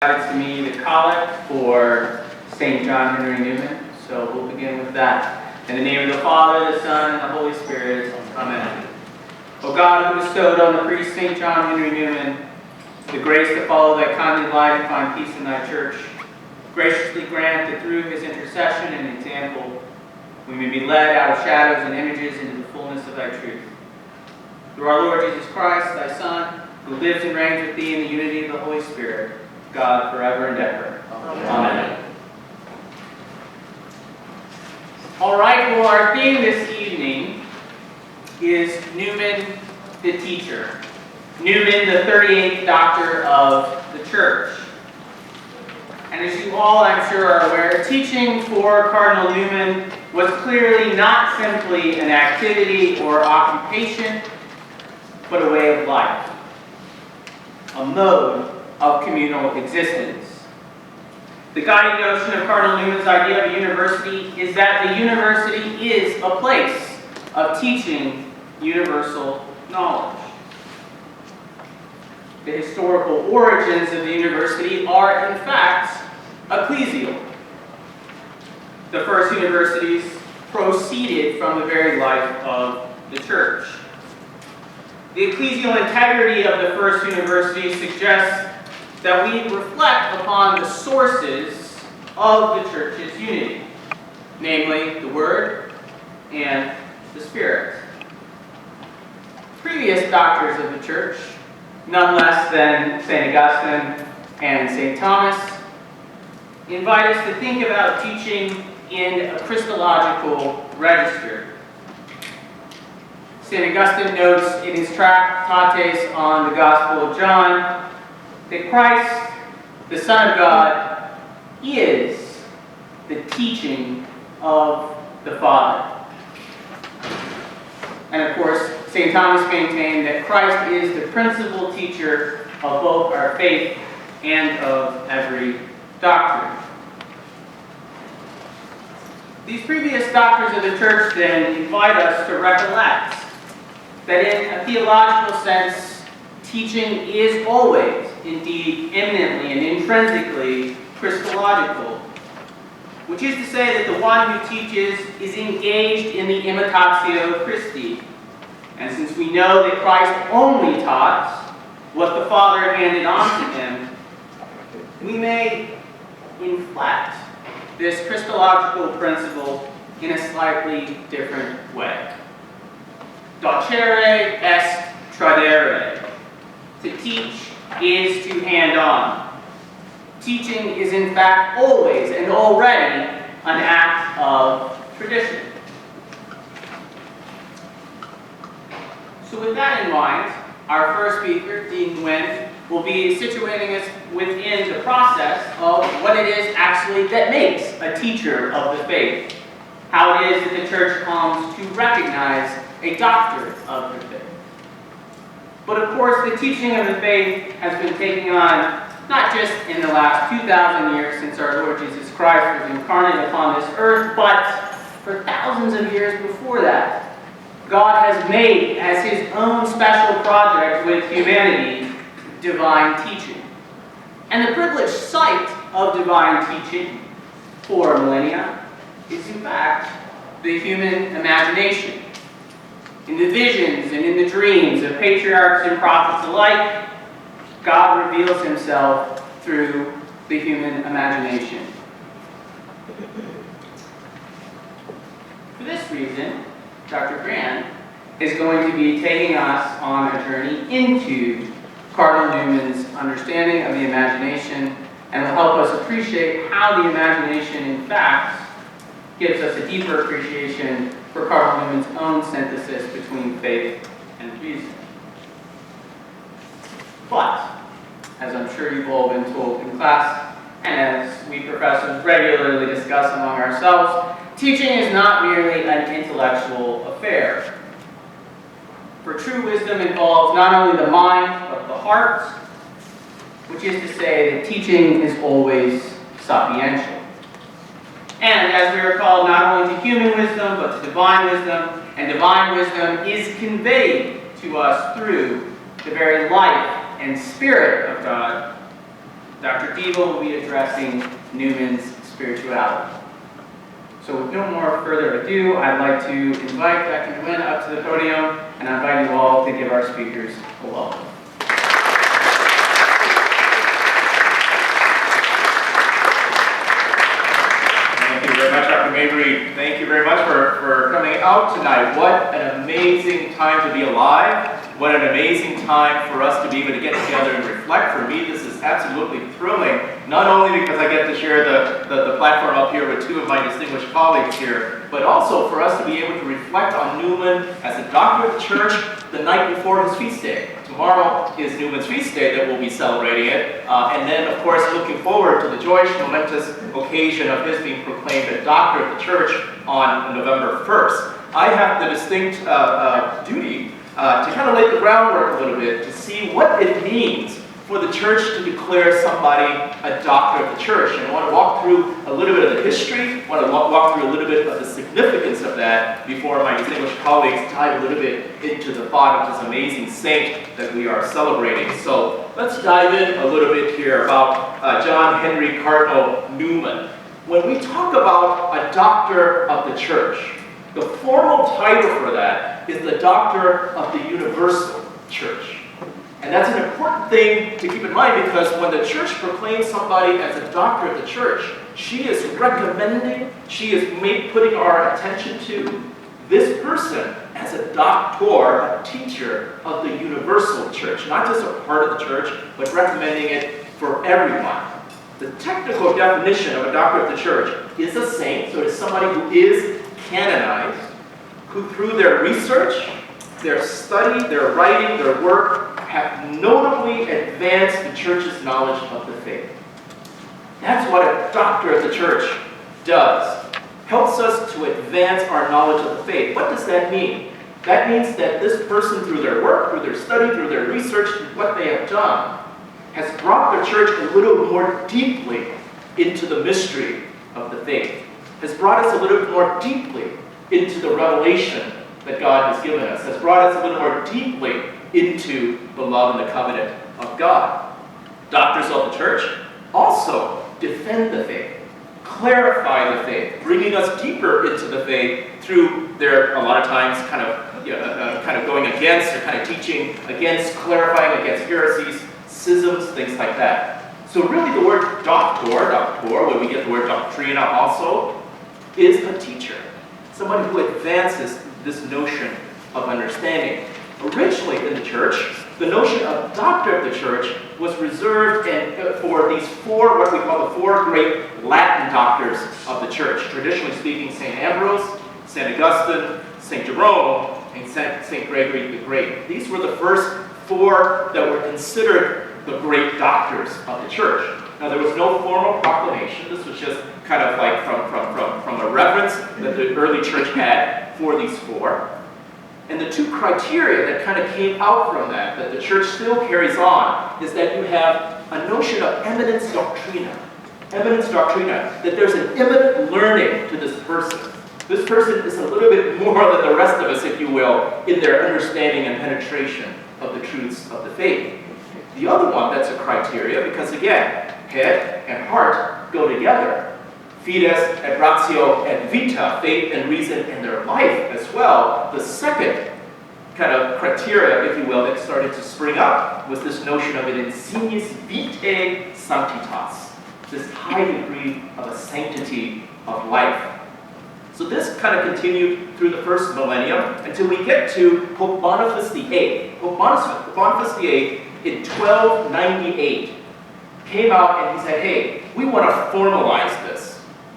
To me the collect for St. John Henry Newman, so we'll begin with that. In the name of the Father, the Son, and the Holy Spirit, Amen. O God, who bestowed on the priest St. John Henry Newman the grace to follow thy kindly light and find peace in thy church, graciously grant that through his intercession and example we may be led out of shadows and images into the fullness of thy truth. Through our Lord Jesus Christ, thy Son, who lives and reigns with thee in the unity of the Holy Spirit, God, forever and ever. Amen. Amen. All right, well, our theme this evening is Newman the teacher. Newman, the 38th doctor of the church. And as you all, I'm sure, are aware, teaching for Cardinal Newman was clearly not simply an activity or occupation, but a way of life, a mode of communal existence. The guiding notion of Cardinal Newman's idea of a university is that the university is a place of teaching universal knowledge. The historical origins of the university are, in fact, ecclesial. The first universities proceeded from the very life of the church. The ecclesial integrity of the first university suggests that we reflect upon the sources of the church's unity, namely the Word and the Spirit. Previous doctors of the church, none less than St. Augustine and St. Thomas, invite us to think about teaching in a Christological register. St. Augustine notes in his Tractates on the Gospel of John that Christ, the Son of God, is the teaching of the Father. And of course, St. Thomas maintained that Christ is the principal teacher of both our faith and of every doctrine. These previous doctors of the church then invite us to recollect that in a theological sense, teaching is always, indeed eminently and intrinsically, Christological, which is to say that the one who teaches is engaged in the imitatio Christi. And since we know that Christ only taught what the Father handed on to him, we may inflect this Christological principle in a slightly different way. Docere est tradere. To teach is to hand on. Teaching is in fact always and already an act of tradition. So with that in mind, our first speaker, Dean Nguyen, will be situating us within the process of what it is actually that makes a teacher of the faith. How it is that the church comes to recognize a doctor of the faith. But of course, the teaching of the faith has been taking on, not just in the last 2,000 years since our Lord Jesus Christ was incarnate upon this earth, but for thousands of years before that. God has made as his own special project with humanity divine teaching. And the privileged site of divine teaching for millennia is in fact the human imagination. In the visions and in the dreams of patriarchs and prophets alike, God reveals himself through the human imagination. For this reason, Dr. Grant is going to be taking us on a journey into Cardinal Newman's understanding of the imagination and will help us appreciate how the imagination, in fact, gives us a deeper appreciation for Cardinal Newman's own synthesis between faith and reason. But, as I'm sure you've all been told in class, and as we professors regularly discuss among ourselves, teaching is not merely an intellectual affair. For true wisdom involves not only the mind, but the heart, which is to say that teaching is always sapiential. And as we are called not only to human wisdom, but to divine wisdom, and divine wisdom is conveyed to us through the very life and spirit of God, Dr. Deavel will be addressing Newman's spirituality. So with no more further ado, I'd like to invite Dr. Nguyen up to the podium, and I invite you all to give our speakers a welcome. Thank you very much, Dr. Mabry. Thank you very much for coming out tonight. What an amazing time to be alive. What an amazing time for us to be able to get together and reflect. For me, this is absolutely thrilling, not only because I get to share the platform up here with two of my distinguished colleagues here, but also for us to be able to reflect on Newman as a doctor of the church the night before his feast day. Tomorrow is Newman's feast day that we'll be celebrating it, and then, of course, looking forward to the joyous, momentous occasion of his being proclaimed a doctor of the church on November 1st. I have the distinct duty to kind of lay the groundwork a little bit to see what it means for the church to declare somebody a doctor of the church. And I want to walk through a little bit of the history, I want to walk through a little bit of the significance of that before my distinguished colleagues dive a little bit into the thought of this amazing saint that we are celebrating. So let's dive in a little bit here about John Henry Cardinal Newman. When we talk about a doctor of the church, the formal title for that is the Doctor of the Universal Church. And that's an important thing to keep in mind, because when the church proclaims somebody as a doctor of the church, she is recommending, she is putting our attention to this person as a doctor, a teacher of the universal church. Not just a part of the church, but recommending it for everyone. The technical definition of a doctor of the church is a saint, so it's somebody who is canonized, who through their research, their study, their writing, their work, have notably advanced the church's knowledge of the faith. That's what a doctor of the church does. Helps us to advance our knowledge of the faith. What does that mean? That means that this person, through their work, through their study, through their research, through what they have done, has brought the church a little more deeply into the mystery of the faith. Has brought us a little bit more deeply into the revelation that God has given us. Has brought us a little more deeply into the love and the covenant of God. Doctors of the church also defend the faith, clarify the faith, bringing us deeper into the faith through their, a lot of times, kind of going against, or kind of teaching against, clarifying against heresies, schisms, things like that. So really the word doctor, where we get the word doctrina also, is a teacher. Somebody who advances this notion of understanding. Originally in the church, the notion of doctor of the church was reserved for these four, what we call the four great Latin doctors of the church. Traditionally speaking, St. Ambrose, St. Augustine, St. Jerome, and St. Gregory the Great. These were the first four that were considered the great doctors of the church. Now, there was no formal proclamation. This was just kind of like from a reverence that the early church had for these four. And the two criteria that kind of came out from that the church still carries on, is that you have a notion of eminence doctrina. Eminence doctrina, that there's an eminent learning to this person. This person is a little bit more than the rest of us, if you will, in their understanding and penetration of the truths of the faith. The other one that's a criteria, because again, head and heart go together. Fides et ratio et vita, faith and reason in their life as well. The second kind of criteria, if you will, that started to spring up was this notion of an insignis vitae sanctitas, this high degree of a sanctity of life. So this kind of continued through the first millennium until we get to Pope Boniface VIII. Pope Boniface VIII in 1298 came out and he said, hey, we want to formalize this.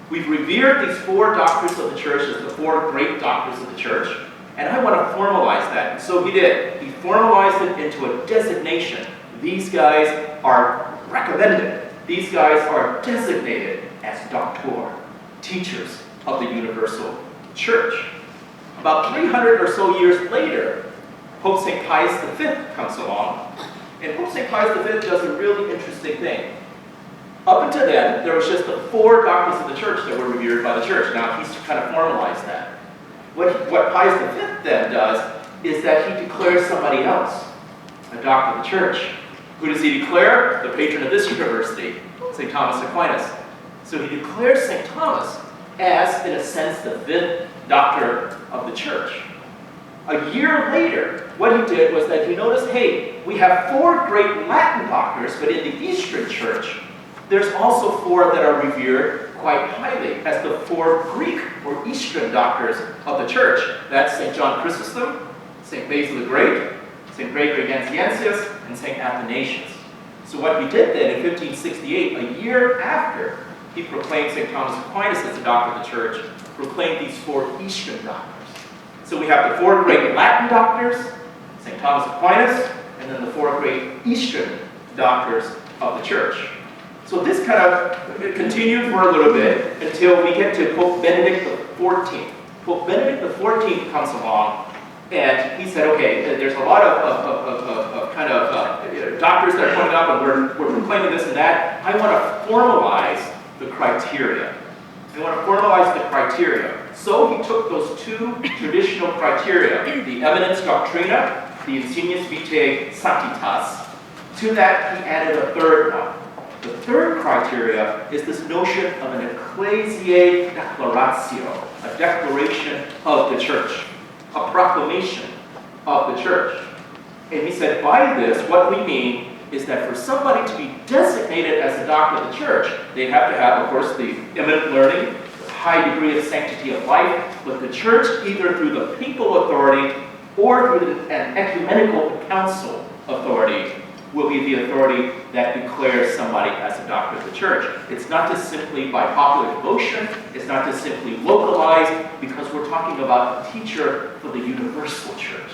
We've revered these four doctors of the church as the four great doctors of the church, and I want to formalize that. And so he did. He formalized it into a designation. These guys are recommended. These guys are designated as doctor, teachers of the universal church. About 300 or so years later, Pope St. Pius V comes along, and Pope St. Pius V does a really interesting thing. Up until then, there was just the four doctors of the church that were revered by the church. Now he's kind of formalized that. What Pius V then does is that he declares somebody else a doctor of the church Who does he declare? The patron of this university, St. Thomas Aquinas. So he declares St. Thomas as, in a sense, the fifth doctor of the church. A year later, what he did was that he noticed, hey, we have 4 great Latin doctors, but in the Eastern Church, there's also 4 that are revered quite highly as the 4 Greek or Eastern doctors of the church. That's St. John Chrysostom, St. Basil the Great, St. Gregory Nazianzus, and St. Athanasius. So what he did then in 1568, a year after he proclaimed St. Thomas Aquinas as the doctor of the church, proclaimed these 4 Eastern doctors. So we have the 4 great Latin doctors, St. Thomas Aquinas, and then the 4 great Eastern doctors of the church. So this kind of continued for a little bit until we get to Pope Benedict XIV. Pope Benedict XIV comes along, and he said, okay, there's a lot of doctors that are coming up, and we're proclaiming this and that. I want to formalize the criteria. So he took those 2 traditional criteria, the eminence doctrina, the insignis vitae sanctitas. To that, he added a 3rd one. The 3rd criteria is this notion of an ecclesiae declaratio, a declaration of the church, a proclamation of the church. And he said, by this, what we mean is that for somebody to be designated as a doctor of the church, they have to have, of course, the eminent learning, the high degree of sanctity of life, but the church, either through the papal authority or through an ecumenical council authority, will be the authority that declares somebody as a doctor of the church. It's not just simply by popular devotion, it's not just simply localized, because we're talking about a teacher for the universal church,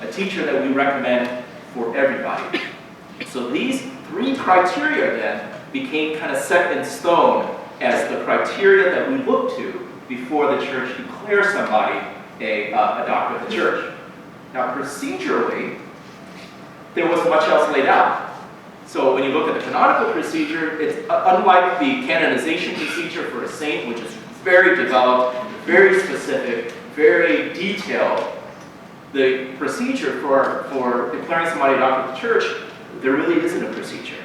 a teacher that we recommend for everybody. So these 3 criteria then became kind of set in stone as the criteria that we look to before the church declares somebody a doctor of the church. Now procedurally, there wasn't much else laid out. So when you look at the canonical procedure, it's unlike the canonization procedure for a saint, which is very developed, very specific, very detailed. The procedure for declaring somebody a doctor of the church, there really isn't a procedure.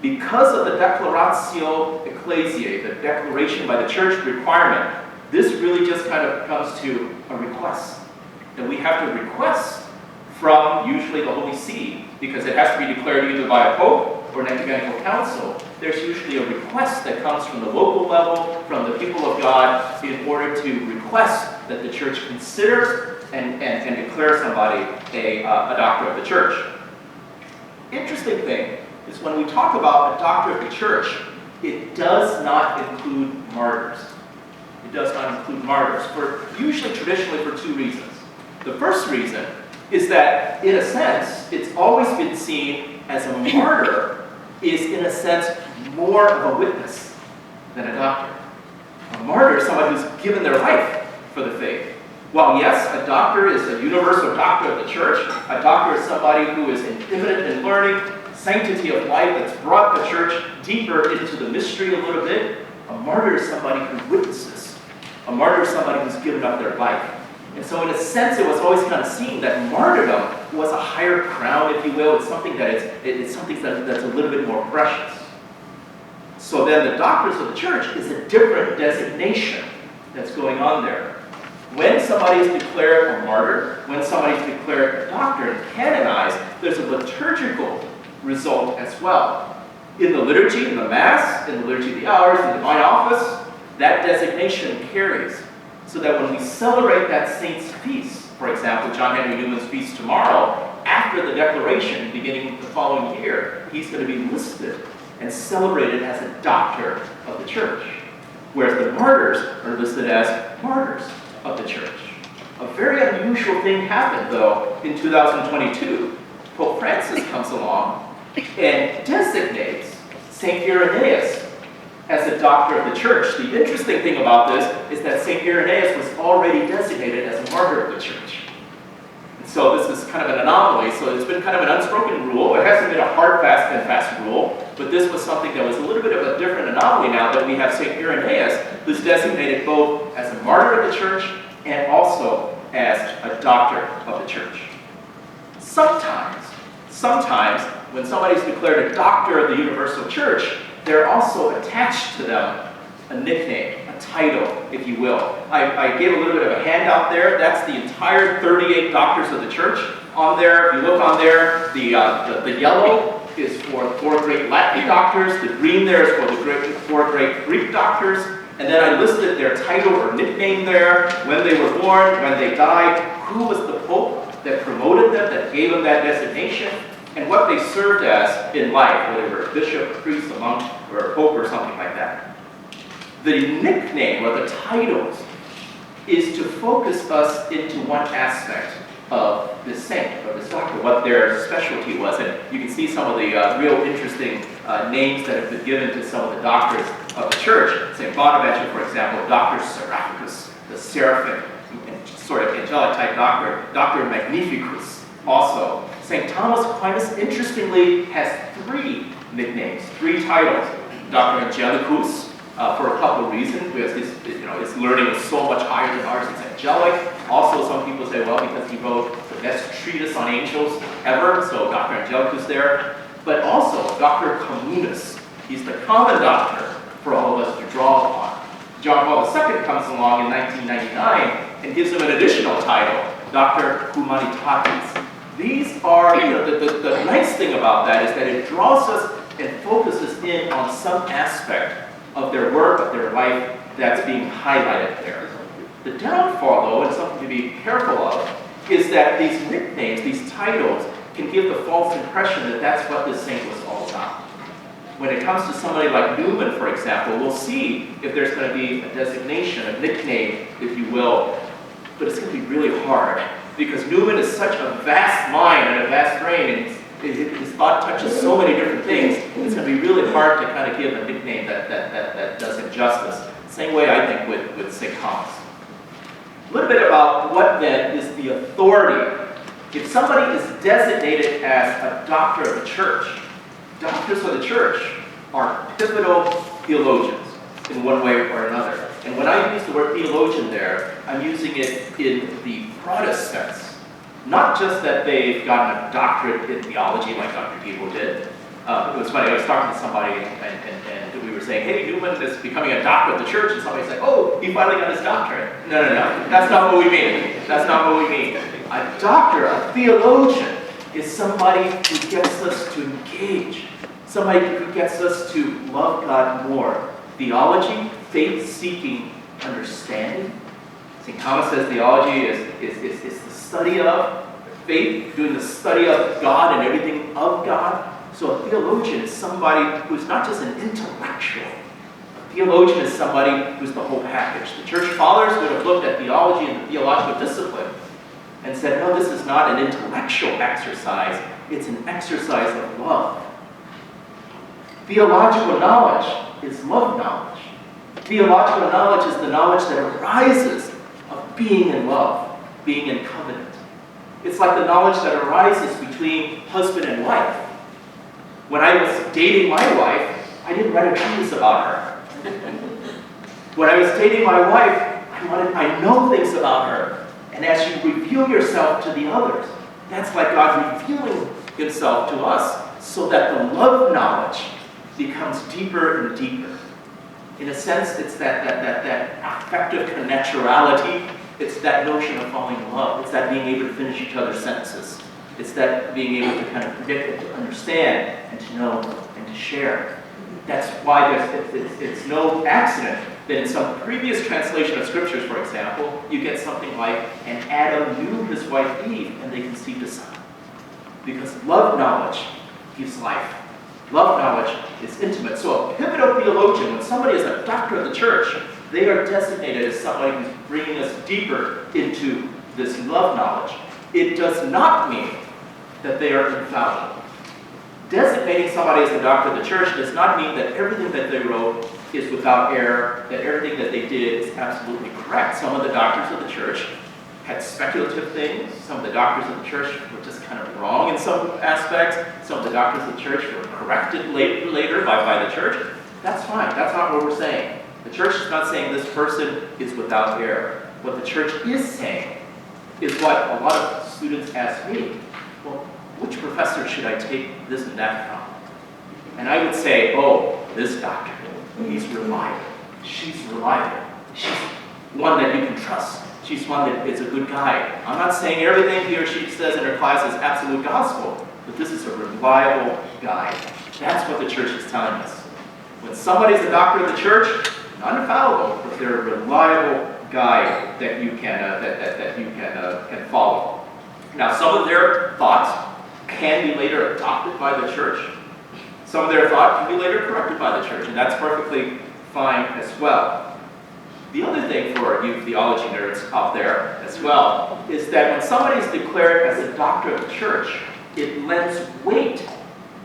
Because of the declaratio ecclesiae, the declaration by the church requirement, this really just kind of comes to a request. And we have to request from usually the Holy See, because it has to be declared either by a pope or an ecumenical council. There's usually a request that comes from the local level, from the people of God, in order to request that the church consider and declare somebody a doctor of the church. Interesting thing is when we talk about a doctor of the church, it does not include martyrs. It does not include martyrs, usually traditionally for 2 reasons. The first reason is that, in a sense, it's always been seen as a martyr is, in a sense, more of a witness than a doctor. A martyr is somebody who's given their life for the faith. While yes, a doctor is a universal doctor of the church, a doctor is somebody who is eminent in learning, sanctity of life that's brought the church deeper into the mystery a little bit. A martyr is somebody who witnesses. A martyr is somebody who's given up their life. And so in a sense, it was always kind of seen that martyrdom was a higher crown, if you will. It's something that's a little bit more precious. So then the doctors of the church is a different designation that's going on there. When somebody is declared a martyr, when somebody is declared a doctor and canonized, there's a liturgical result as well. In the liturgy, in the Mass, in the liturgy of the hours, in the divine office, that designation carries. So that when we celebrate that saint's feast, for example, John Henry Newman's feast tomorrow, after the declaration beginning the following year, he's going to be listed and celebrated as a doctor of the church. Whereas the martyrs are listed as martyrs of the church. A very unusual thing happened, though, in 2022. Pope Francis comes along and designates St. Irenaeus as a doctor of the church. The interesting thing about this is that St. Irenaeus was already designated as a martyr of the church. And so this is kind of an anomaly. So it's been kind of an unspoken rule. It hasn't been a hard, fast, and fast rule, but this was something that was a little bit of a different anomaly now that we have St. Irenaeus, who's designated both as a martyr of the church and also as a doctor of the church. Sometimes when somebody's declared a doctor of the universal church, they're also attached to them a nickname, a title, if you will. I gave a little bit of a handout there. That's the entire 38 doctors of the church on there. If you look on there, the yellow is for the 4 great Latin doctors. The green there is for the 4 great Greek doctors. And then I listed their title or nickname there, when they were born, when they died, who was the pope that promoted them, that gave them that designation, and what they served as in life, whether they were a bishop, a priest, a monk, or a pope, or something like that. The nickname or the titles is to focus us into one aspect of this saint or this doctor, what their specialty was. And you can see some of the real interesting names that have been given to some of the doctors of the church. St. Bonaventure, for example, Dr. Seraphicus, the seraphic, sort of angelic type doctor, Dr. Magnificus also. St. Thomas Aquinas, interestingly, has 3 nicknames, 3 titles. Dr. Angelicus, for a couple of reasons, because his learning is so much higher than ours, it's angelic. Also, some people say, well, because he wrote the best treatise on angels ever, so Dr. Angelicus there. But also, Dr. Communis, he's the common doctor for all of us to draw upon. John Paul II comes along in 1999 and gives him an additional title, Dr. Humanitatis. These are, the nice thing about that is that it draws us and focuses in on some aspect of their work, of their life, that's being highlighted there. The downfall, though, and something to be careful of, is that these nicknames, these titles, can give the false impression that that's what this saint was all about. When it comes to somebody like Newman, for example, we'll see if there's going to be a designation, a nickname, if you will, but it's going to be really hard, because Newman is such a vast mind and a vast brain, and his thought touches so many different things, it's going to be really hard to kind of give a nickname that does him justice. Same way, I think, with St. Thomas. A little bit about what then is the authority. If somebody is designated as a doctor of the church, doctors of the church are pivotal theologians in one way or another. And when I use the word theologian there, I'm using it in the broadest sense. Not just that they've gotten a doctorate in theology like Dr. Deavel did. It was funny, I was talking to somebody and we were saying, hey, Newman is becoming a doctor of the church, and somebody's like, oh, he finally got his doctorate. No, that's not what we mean. That's not what we mean. A doctor, a theologian, is somebody who gets us to engage, somebody who gets us to love God more. Theology, faith-seeking understanding. St. Thomas says theology is the study of faith, doing the study of God and everything of God. So a theologian is somebody who's not just an intellectual. A theologian is somebody who's the whole package. The church fathers would have looked at theology and the theological discipline and said, no, this is not an intellectual exercise, it's an exercise of love. Theological knowledge is love knowledge. Theological knowledge is the knowledge that arises of being in love, being in covenant. It's like the knowledge that arises between husband and wife. When I was dating my wife, I didn't write a treatise about her. When I was dating my wife, I know things about her. And as you reveal yourself to the others, that's like God revealing himself to us, so that the love knowledge becomes deeper and deeper. In a sense, it's that affective connaturality. It's that notion of falling in love. It's that being able to finish each other's sentences. It's that being able to kind of predict and to understand and to know and to share. That's why it's no accident that in some previous translation of scriptures, for example, you get something like, and Adam knew his wife Eve, and they conceived a son. Because love knowledge gives life. Love knowledge is intimate. So a pivotal theologian, when somebody is a doctor of the church, they are designated as somebody who's bringing us deeper into this love knowledge. It does not mean that they are infallible. Designating somebody as a doctor of the church does not mean that everything that they wrote is without error, that everything that they did is absolutely correct. Some of the doctors of the church had speculative things. Some of the doctors of the church were just kind of wrong in some aspects. Some of the doctors of the church were corrected later by the church. That's fine. That's not what we're saying. The church is not saying this person is without error. What the church is saying is what a lot of students ask me. Well, which professor should I take this and that from? And I would say, oh, this doctor, he's reliable. She's reliable. She's one that you can trust. She's one that is a good guide. I'm not saying everything he or she says in her class is absolute gospel, but this is a reliable guide. That's what the church is telling us. When somebody's a doctor of the church, not infallible, but they're a reliable guide that you can follow. Now, some of their thoughts can be later adopted by the church. Some of their thought can be later corrected by the church, and that's perfectly fine as well. The other thing for you theology nerds out there as well is that when somebody is declared as a doctor of the church, it lends weight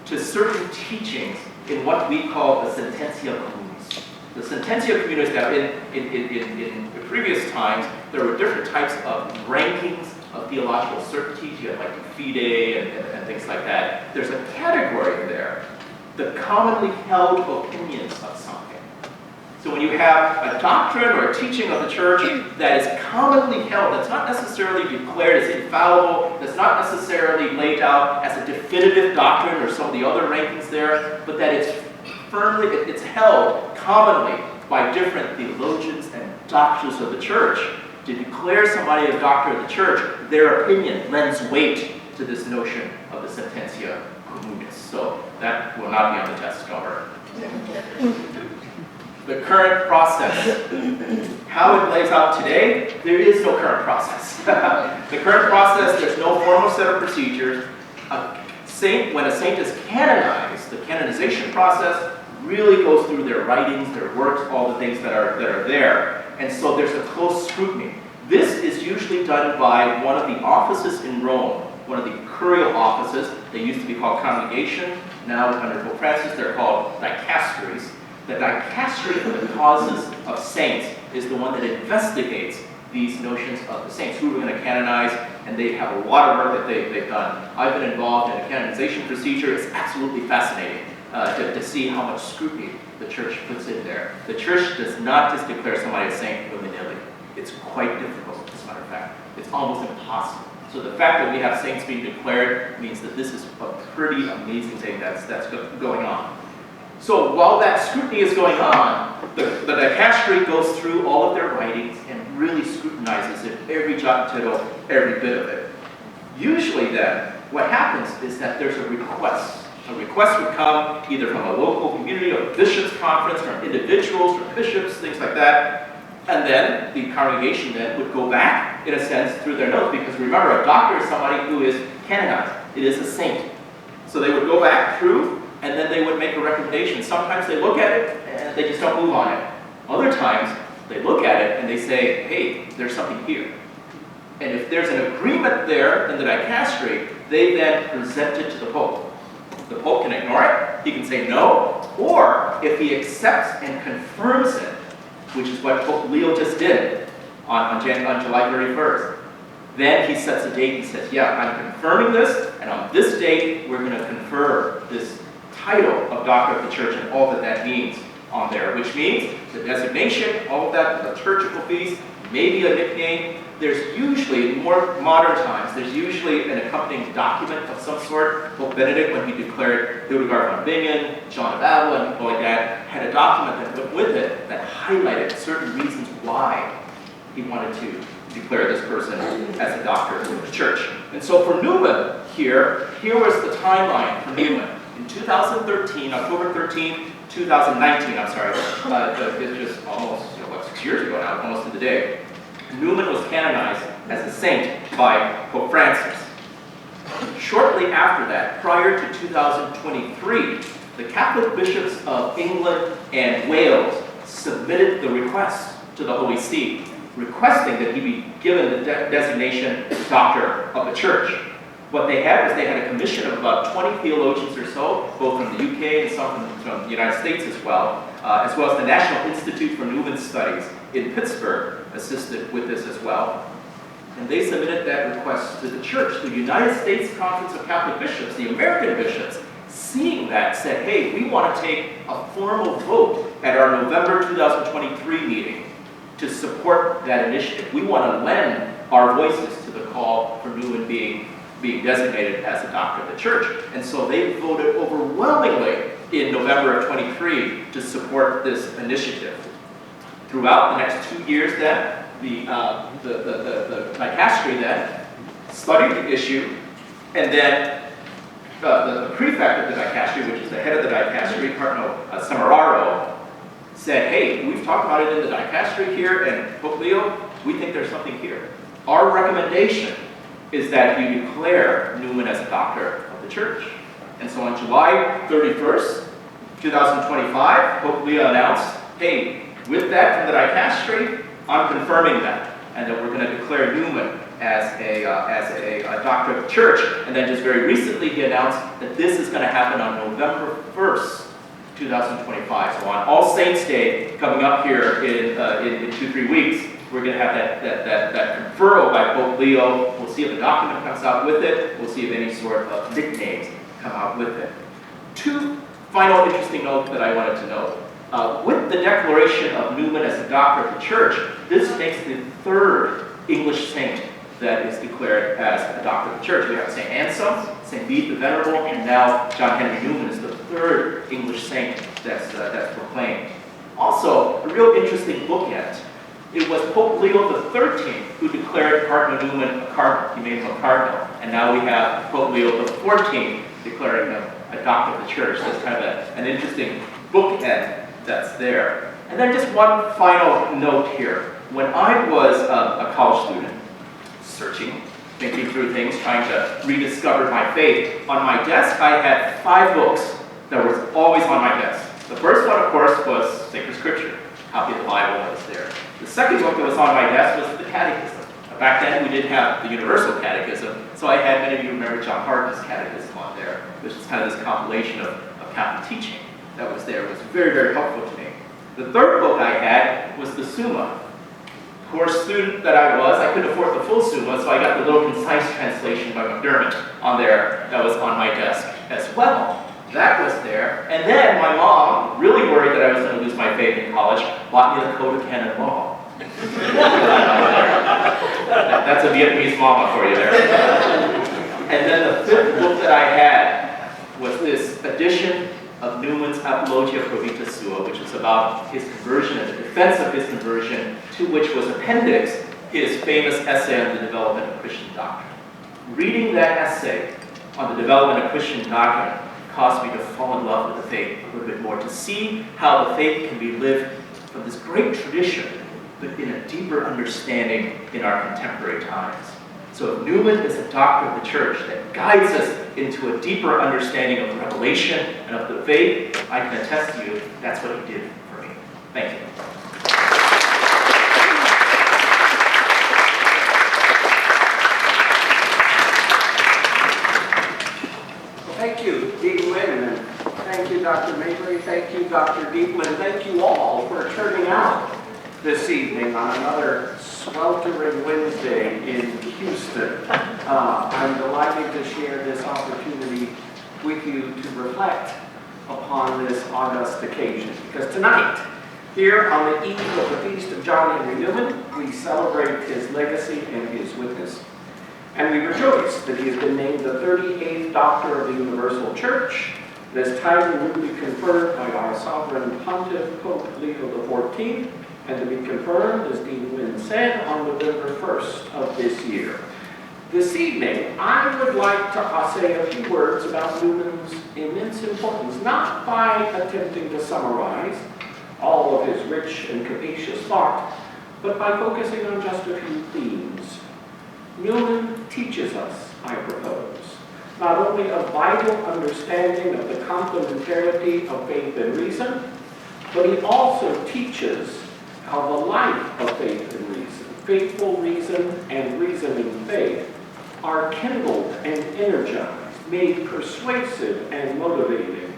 to certain teachings in what we call the sententia communis. The sententia communis, now in the previous times, there were different types of rankings of theological certainties. You had like fide and things like that. There's a category there, the commonly held opinions of something. So when you have a doctrine or a teaching of the church that is commonly held, that's not necessarily declared as infallible, that's not necessarily laid out as a definitive doctrine or some of the other rankings there, but that it's firmly, it's held commonly by different theologians and doctors of the church. To declare somebody a doctor of the church, their opinion lends weight to this notion of the sententia communis. So that will not be on the test, don't worry. The current process, how it lays out today, there is no current process. The current process, there's no formal set of procedures. When a saint is canonized, the canonization process really goes through their writings, their works, all the things that are there. And so there's a close scrutiny. This is usually done by one of the offices in Rome, one of the curial offices. They used to be called congregation. Now under Pope Francis, they're called dicasteries. The dicastery for the causes of saints is the one that investigates these notions of the saints, who we're going to canonize, and they have a lot of work that they've done. I've been involved in a canonization procedure. It's absolutely fascinating to see how much scrutiny the church puts in there. The church does not just declare somebody a saint willy-nilly. It's quite difficult, as a matter of fact. It's almost impossible. So the fact that we have saints being declared means that this is a pretty amazing thing that's going on. So while that scrutiny is going on, the dicastery goes through all of their writings and really scrutinizes it, every jot and tittle, every bit of it. Usually then, what happens is that there's a request. A request would come either from a local community, a bishops' conference, from individuals, from bishops, things like that. And then the congregation then would go back, in a sense, through their notes, because remember, a doctor is somebody who is canonized. It is a saint. So they would go back through, and then they would make a recommendation. Sometimes they look at it, and they just don't move on it. Other times, they look at it, and they say, hey, there's something here. And if there's an agreement there in the dicastery, they then present it to the Pope. The Pope can ignore it, he can say no, or if he accepts and confirms it, which is what Pope Leo just did on July 31st, then he sets a date and says, yeah, I'm confirming this, and on this date, we're going to confer this title of Doctor of the Church and all that that means on there, which means the designation, all of that, the liturgical feast, maybe a nickname. There's usually, in more modern times, there's usually an accompanying document of some sort. Pope Benedict, when he declared Hildegard von Bingen, John of Avila, and people like that, had a document that went with it that highlighted certain reasons why he wanted to declare this person as a doctor of the church. And so for Newman here was the timeline for Newman. In 2013, October 13, 2019, I'm sorry, it's just almost, 6 years ago now, almost to the day, Newman was canonized as a saint by Pope Francis. Shortly after that, prior to 2023, the Catholic bishops of England and Wales submitted the request to the Holy See, requesting that he be given the designation Doctor of the Church. What they had was they had a commission of about 20 theologians or so, both from the UK and some from the United States as well as the National Institute for Newman Studies in Pittsburgh assisted with this as well. And they submitted that request to the church. The United States Conference of Catholic Bishops, the American bishops, seeing that, said, hey, we want to take a formal vote at our November 2023 meeting to support that initiative. We want to lend our voices to the call for Newman being being designated as a doctor of the church. And so they voted overwhelmingly in November of 23 to support this initiative. Throughout the next 2 years then, the dicastery then studied the issue, and then the prefect of the dicastery, which is the head of the dicastery, Cardinal Semeraro, said, hey, we've talked about it in the dicastery here, and Pope Leo, we think there's something here. Our recommendation is that you declare Newman as a doctor of the church. And so on July 31st, 2025, Pope Leo announced, hey, with that from the dicastery, I'm confirming that, and that we're going to declare Newman as a doctor of the church. And then just very recently, he announced that this is going to happen on November 1st, 2025. So on All Saints Day, coming up here in 2-3 weeks, we're going to have that conferral by Pope Leo. We'll see if a document comes out with it. We'll see if any sort of nicknames come out with it. 2 final interesting notes that I wanted to note. With the declaration of Newman as a doctor of the church, this makes the 3rd English saint that is declared as a doctor of the church. We have St. Anselm, St. Bede the Venerable, and now John Henry Newman is the 3rd English saint that's proclaimed. Also, a real interesting bookend. It was Pope Leo XIII who declared Cardinal Newman a cardinal. He made him a cardinal. And now we have Pope Leo XIV declaring him a doctor of the church. That's kind of an interesting bookend that's there. And then just one final note here. When I was a college student, searching, thinking through things, trying to rediscover my faith, on my desk I had 5 books that were always on my desk. The first one, of course, was Sacred Scripture. A copy of the Bible that was there. The second book that was on my desk was the Catechism. Back then we didn't have the Universal Catechism, so I had, many of you remember John Harden's Catechism on there, which is kind of this compilation of Catholic teaching that was there. It was very, very helpful to me. The third book I had was the Summa. Course student that I was, I couldn't afford the full Summa, so I got the little concise translation by McDermott on there that was on my desk as well. That was there. And then my mom, really worried that I was going to lose my faith in college, bought me the Code of Canon Law. That's a Vietnamese mama for you there. And then the 5th book that I had was this edition of Newman's Apologia Pro Vita Sua, which is about his conversion and the defense of his conversion, to which was appendix his famous essay on the development of Christian doctrine. Reading that essay on the development of Christian doctrine caused me to fall in love with the faith a little bit more, to see how the faith can be lived from this great tradition, but in a deeper understanding in our contemporary times. So if Newman is a doctor of the church that guides us into a deeper understanding of the revelation and of the faith, I can attest to you that's what he did for me. Thank you. Thank you, Dean Nguyen, and thank you, Dr. Mabry, thank you, Dr. Deavel, and thank you all for turning out this evening on another sweltering Wednesday in Houston. I'm delighted to share this opportunity with you to reflect upon this august occasion, because tonight, here on the eve of the feast of John Henry Newman, we celebrate his legacy and his witness. And we rejoice that he has been named the 38th Doctor of the Universal Church. This title will be conferred by our Sovereign Pontiff, Pope Leo XIV, and to be confirmed, as Dean Nguyen said, on November 1st of this year. This evening, I would like to say a few words about Newman's immense importance, not by attempting to summarize all of his rich and capacious thought, but by focusing on just a few themes. Newman teaches us, I propose, not only a vital understanding of the complementarity of faith and reason, but he also teaches how the life of faith and reason, faithful reason and reasoning faith, are kindled and energized, made persuasive and motivating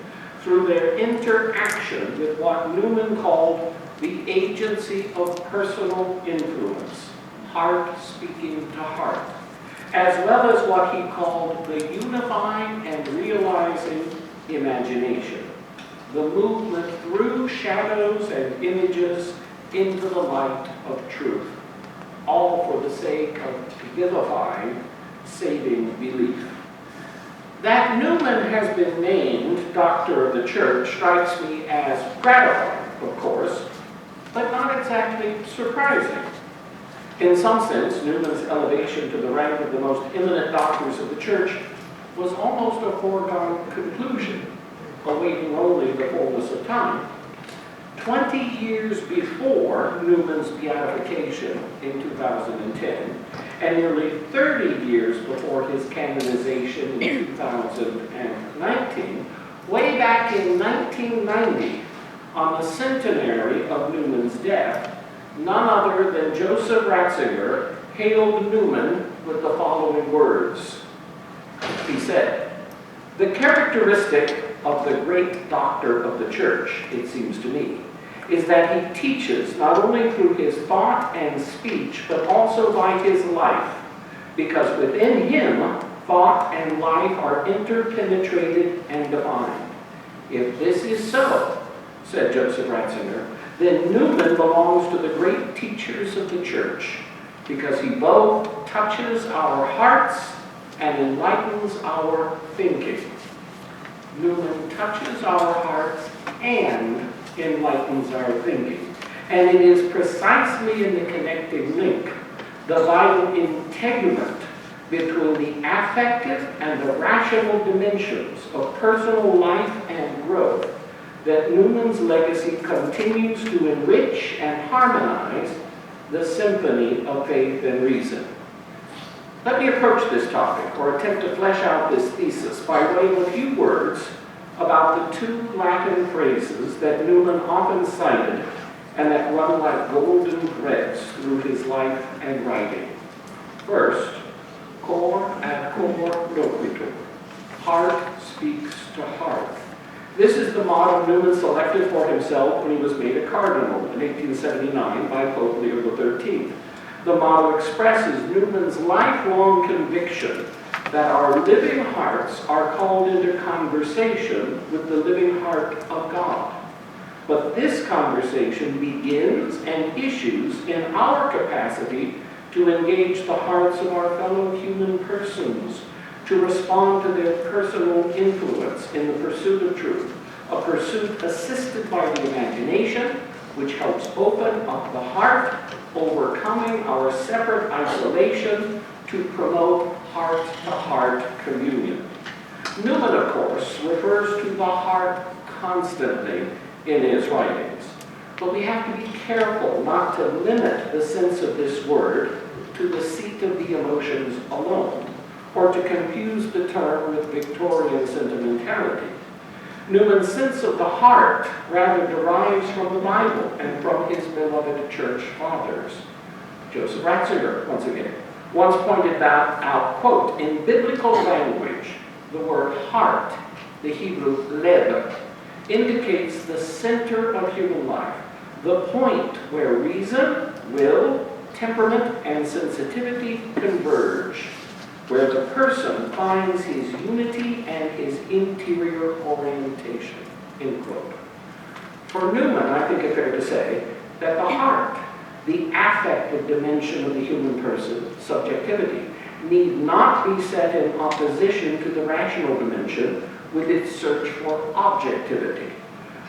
through their interaction with what Newman called the agency of personal influence, heart speaking to heart, as well as what he called the unifying and realizing imagination, the movement through shadows and images into the light of truth, all for the sake of vivifying saving belief. That Newman has been named Doctor of the Church strikes me as gratifying, of course, but not exactly surprising. In some sense, Newman's elevation to the rank of the most eminent doctors of the Church was almost a foregone conclusion, awaiting only the fullness of time. 20 years before Newman's beatification in 2010, and nearly 30 years before his canonization in 2019, way back in 1990, on the centenary of Newman's death, none other than Joseph Ratzinger hailed Newman with the following words. He said, "The characteristic of the great doctor of the Church, it seems to me, is that he teaches not only through his thought and speech, but also by his life, because within him, thought and life are interpenetrated and defined. If this is so," said Joseph Ratzinger, "then Newman belongs to the great teachers of the Church, because he both touches our hearts and enlightens our thinking." Newman touches our hearts and enlightens our thinking. And it is precisely in the connecting link, the vital integument between the affective and the rational dimensions of personal life and growth, that Newman's legacy continues to enrich and harmonize the symphony of faith and reason. Let me approach this topic, or attempt to flesh out this thesis, by way of a few words about the two Latin phrases that Newman often cited and that run like golden threads through his life and writing. First, cor ad cor loquitur, heart speaks to heart. This is the motto Newman selected for himself when he was made a cardinal in 1879 by Pope Leo XIII. The motto expresses Newman's lifelong conviction that our living hearts are called into conversation with the living heart of God. But this conversation begins and issues in our capacity to engage the hearts of our fellow human persons, to respond to their personal influence in the pursuit of truth, a pursuit assisted by the imagination, which helps open up the heart, overcoming our separate isolation to promote heart-to-heart communion. Newman, of course, refers to the heart constantly in his writings, but we have to be careful not to limit the sense of this word to the seat of the emotions alone, or to confuse the term with Victorian sentimentality. Newman's sense of the heart rather derives from the Bible and from his beloved church fathers. Joseph Ratzinger, once again, once pointed that out, quote, "In biblical language, the word heart, the Hebrew leb, indicates the center of human life, the point where reason, will, temperament, and sensitivity converge, where the person finds his unity and his interior orientation," end quote. For Newman, I think it's fair to say that the heart, the affective dimension of the human person, subjectivity, need not be set in opposition to the rational dimension with its search for objectivity,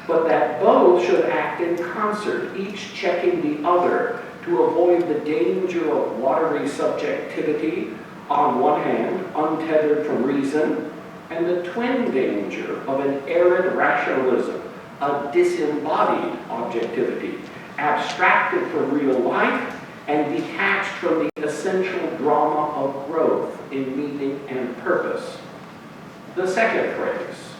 but that both should act in concert, each checking the other to avoid the danger of watery subjectivity on one hand, untethered from reason, and the twin danger of an arid rationalism, a disembodied objectivity, abstracted from real life and detached from the essential drama of growth in meaning and purpose. The second phrase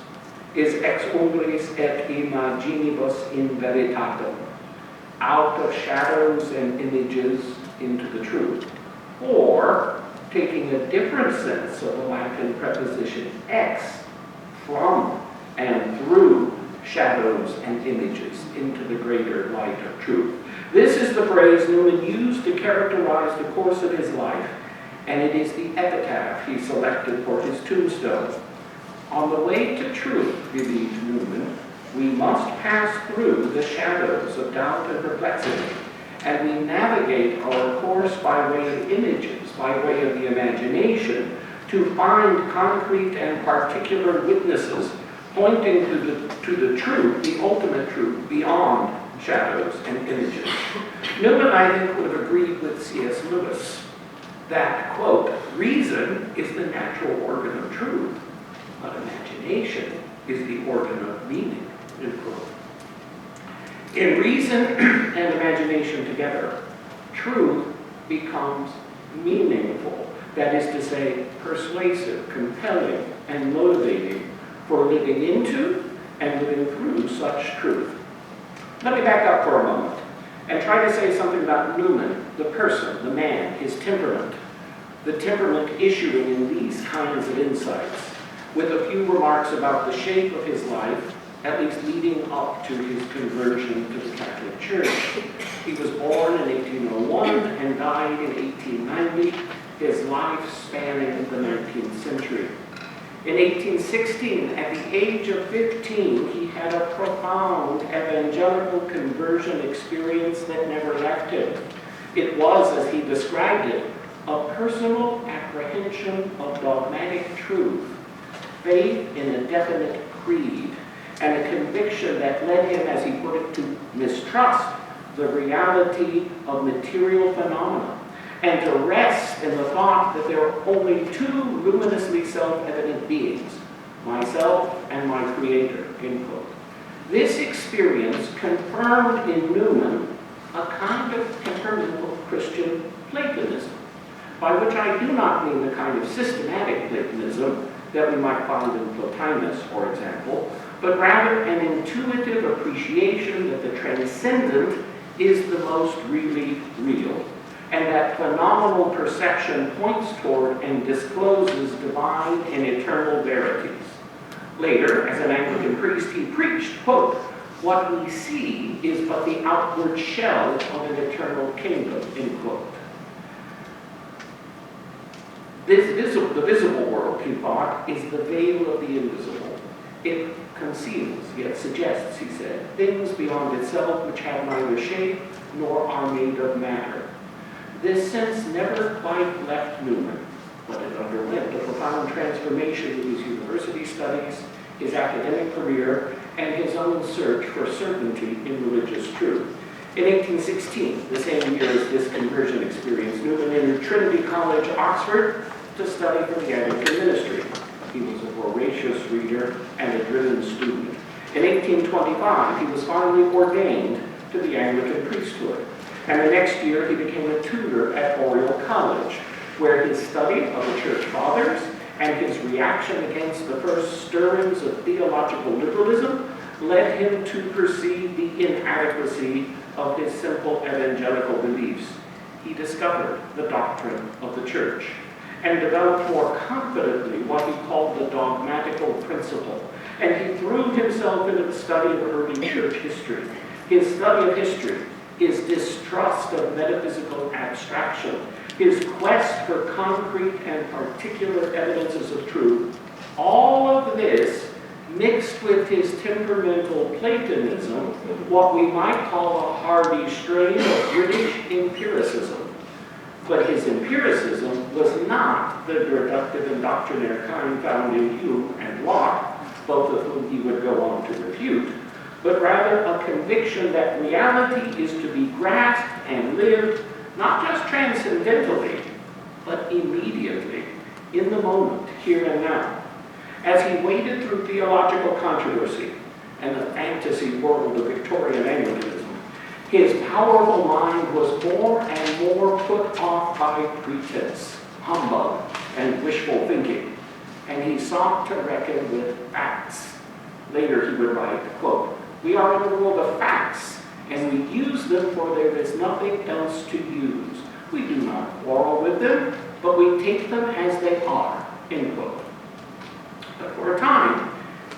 is ex umbris et imaginibus in veritatem, out of shadows and images into the truth, or taking a different sense of the Latin preposition ex, from and through shadows and images into the greater light of truth. This is the phrase Newman used to characterize the course of his life, and it is the epitaph he selected for his tombstone. On the way to truth, believed Newman, we must pass through the shadows of doubt and perplexity, and we navigate our course by way of images, by way of the imagination, to find concrete and particular witnesses pointing to the truth, the ultimate truth, beyond shadows and images. Newman, I think, would have agreed with C.S. Lewis that, quote, reason is the natural organ of truth, but imagination is the organ of meaning, end quote. In reason and imagination together, truth becomes meaningful. That is to say, persuasive, compelling, and motivating for living into and living through such truth. Let me back up for a moment and try to say something about Newman, the person, the man, his temperament, the temperament issuing in these kinds of insights, with a few remarks about the shape of his life, at least leading up to his conversion to the Catholic Church. He was born in 1801 and died in 1890, his life spanning the 19th century. In 1816, at the age of 15, he had a profound evangelical conversion experience that never left him. It was, as he described it, a personal apprehension of dogmatic truth, faith in a definite creed, and a conviction that led him, as he put it, to mistrust the reality of material phenomena, and to rest in the thought that there are only two luminously self-evident beings, myself and my Creator, end quote. This experience confirmed in Newman a kind of temperamental Christian Platonism, by which I do not mean the kind of systematic Platonism that we might find in Plotinus, for example, but rather an intuitive appreciation that the transcendent is the most really real, and that phenomenal perception points toward and discloses divine and eternal verities. Later, as an Anglican priest, he preached, quote, what we see is but the outward shell of an eternal kingdom, end quote. The visible world, he thought, is the veil of the invisible. It conceals, yet suggests, he said, things beyond itself which have neither shape nor are made of matter. This sense never quite left Newman, but it underwent a profound transformation in his university studies, his academic career, and his own search for certainty in religious truth. In 1816, the same year as this conversion experience, Newman entered Trinity College, Oxford, to study for the Anglican ministry. He was a voracious reader and a driven student. In 1825, he was finally ordained to the Anglican priesthood. And the next year, he became a tutor at Oriel College, where his study of the Church Fathers and his reaction against the first stirrings of theological liberalism led him to perceive the inadequacy of his simple evangelical beliefs. He discovered the doctrine of the Church and developed more confidently what he called the dogmatical principle. And he threw himself into the study of early church history. His study of history, his distrust of metaphysical abstraction, his quest for concrete and particular evidences of truth, all of this mixed with his temperamental Platonism, what we might call a hardy strain of British empiricism. But his empiricism was not the deductive and doctrinaire kind found in Hume and Locke, both of whom he would go on to refute, but rather a conviction that reality is to be grasped and lived not just transcendentally, but immediately, in the moment, here and now. As he waded through theological controversy and the fantasy world of Victorian Anglicanism, his powerful mind was more and more put off by pretense, humbug, and wishful thinking, and he sought to reckon with facts. Later he would write, quote, we are in a world of facts, and we use them for there is nothing else to use. We do not quarrel with them, but we take them as they are, end quote. But for a time,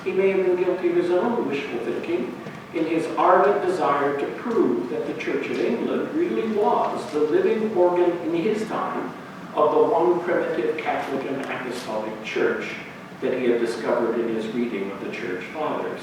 he may have been guilty of his own wishful thinking in his ardent desire to prove that the Church of England really was the living organ in his time of the one primitive Catholic and Apostolic Church that he had discovered in his reading of the Church Fathers.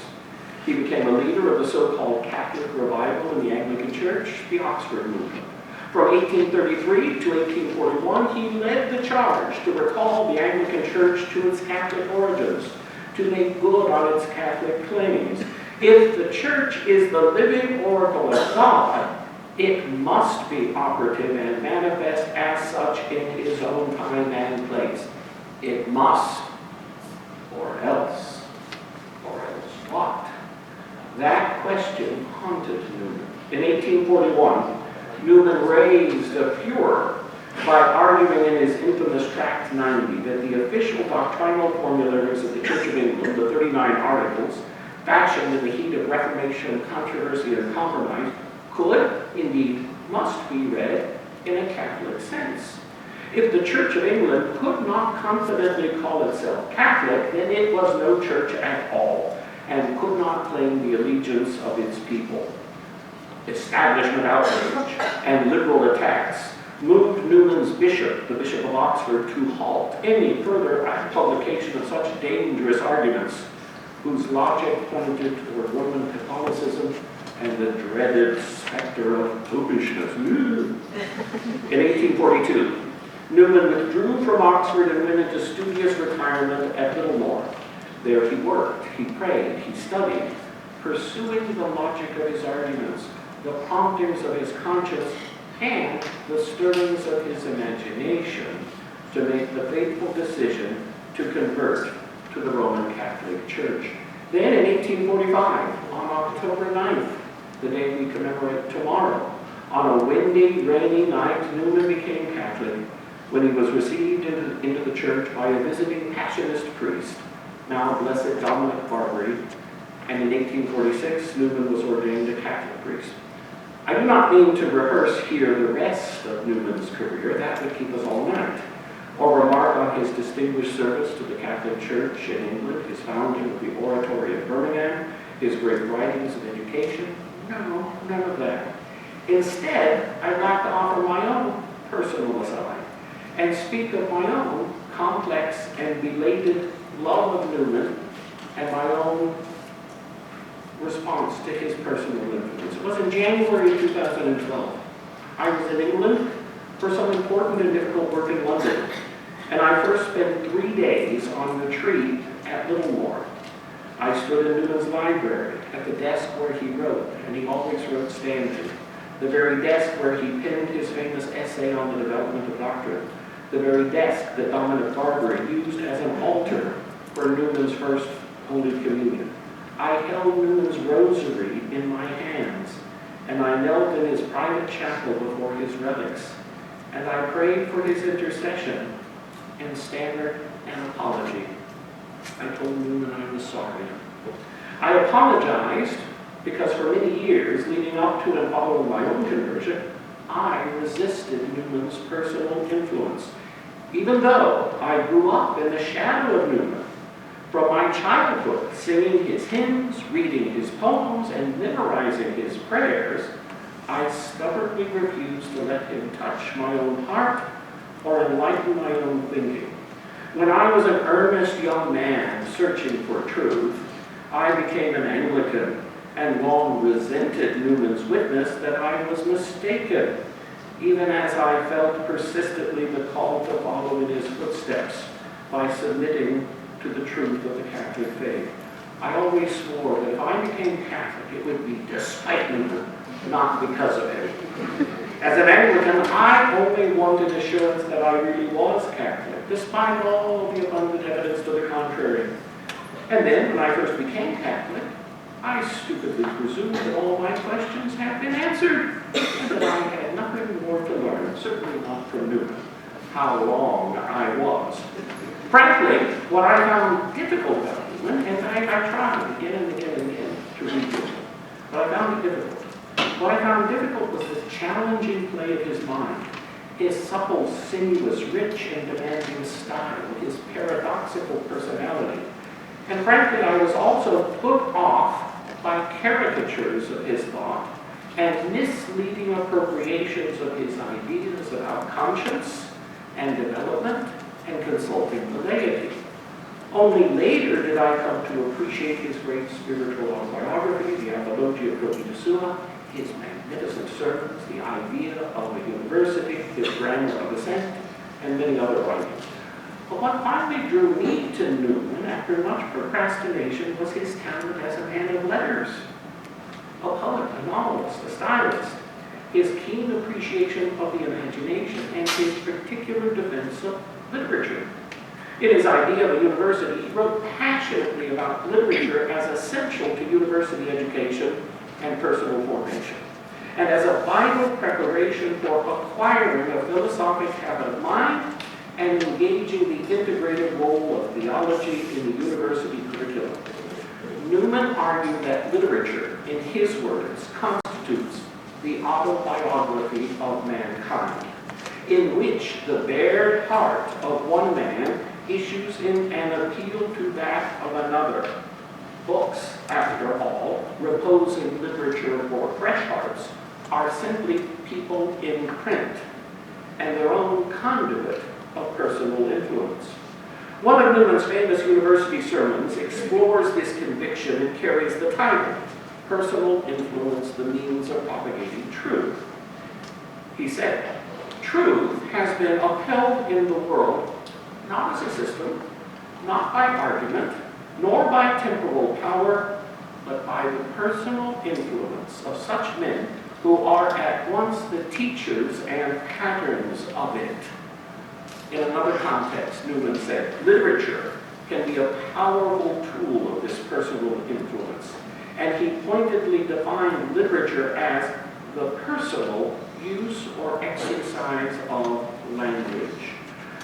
He became a leader of the so-called Catholic revival in the Anglican Church, the Oxford movement. From 1833 to 1841, he led the charge to recall the Anglican Church to its Catholic origins, to make good on its Catholic claims. If the Church is the living oracle of God, it must be operative and manifest as such in his own time and place. It must, or else what? That question haunted Newman. In 1841, Newman raised a furor by arguing in his infamous Tract 90 that the official doctrinal formularies of the Church of England, the 39 Articles, fashioned in the heat of Reformation, controversy, and compromise, could, indeed, must be read in a Catholic sense. If the Church of England could not confidently call itself Catholic, then it was no church at all, and could not claim the allegiance of its people. Establishment outrage and liberal attacks moved Newman's bishop, the Bishop of Oxford, to halt any further publication of such dangerous arguments, whose logic pointed toward Roman Catholicism and the dreaded specter of popishness. In 1842, Newman withdrew from Oxford and went into studious retirement at Littlemore. There he worked, he prayed, he studied, pursuing the logic of his arguments, the promptings of his conscience, and the stirrings of his imagination to make the faithful decision to convert to the Roman Catholic Church. Then in 1845, on October 9th, the day we commemorate tomorrow, on a windy, rainy night, Newman became Catholic when he was received into the church by a visiting Passionist priest, now Blessed Dominic Mabry, and in 1846, Newman was ordained a Catholic priest. I do not mean to rehearse here the rest of Newman's career, that would keep us all night, or remark on his distinguished service to the Catholic Church in England, his founding of the Oratory of Birmingham, his great writings of education. No, none of that. Instead, I'd like to offer my own personal aside and speak of my own complex and belated love of Newman and my own response to his personal influence. It was in January 2012. I was in England for some important and difficult work in London, and I first spent 3 days on retreat at Littlemore. I stood in Newman's library at the desk where he wrote, and he always wrote standing, the very desk where he penned his famous essay on the development of doctrine, the very desk that Dominic Mabry used as an altar for Newman's first Holy Communion. I held Newman's rosary in my hands, and I knelt in his private chapel before his relics, and I prayed for his intercession and stammered an apology. I told Newman I was sorry. I apologized because for many years, leading up to and following my own conversion, I resisted Newman's personal influence, even though I grew up in the shadow of Newman. From my childhood, singing his hymns, reading his poems, and memorizing his prayers, I stubbornly refused to let him touch my own heart or enlighten my own thinking. When I was an earnest young man searching for truth, I became an Anglican and long resented Newman's witness that I was mistaken, even as I felt persistently the call to follow in his footsteps by submitting to the truth of the Catholic faith. I always swore that if I became Catholic, it would be despite Newman, not because of him. As an Anglican, I only wanted assurance that I really was Catholic, despite all the abundant evidence to the contrary. And then, when I first became Catholic, I stupidly presumed that all my questions had been answered, and that I had nothing more to learn, certainly not from Newman, how wrong I was. Frankly, what I found difficult about Newman, in fact, I tried again and again and again to read him, but I found it difficult. What I found difficult was the challenging play of his mind, his supple, sinuous, rich, and demanding style, his paradoxical personality. And frankly, I was also put off by caricatures of his thought and misleading appropriations of his ideas about conscience and development and consulting the laity. Only later did I come to appreciate his great spiritual autobiography, the Apologia Pro Sua, his magnificent sermons, the idea of a university, his grammar of assent, and many other writings. But what finally drew me to Newman after much procrastination was his talent as a man of letters, a poet, a novelist, a stylist, his keen appreciation of the imagination, and his particular defense of literature. In his idea of a university, he wrote passionately about literature as essential to university education and personal formation, and as a vital preparation for acquiring a philosophic habit of mind and engaging the integrated role of theology in the university curriculum. Newman argued that literature, in his words, constitutes the autobiography of mankind, in which the bared heart of one man issues in an appeal to that of another. Books, after all, reposing literature for fresh hearts, are simply people in print and their own conduit of personal influence. One of Newman's famous university sermons explores this conviction and carries the title, Personal Influence, the Means of Propagating Truth. He said, "Truth has been upheld in the world not as a system, not by argument, nor by temporal power, but by the personal influence of such men who are at once the teachers and patterns of it." In another context, Newman said, literature can be a powerful tool of this personal influence, and he pointedly defined literature as the personal use or exercise of language.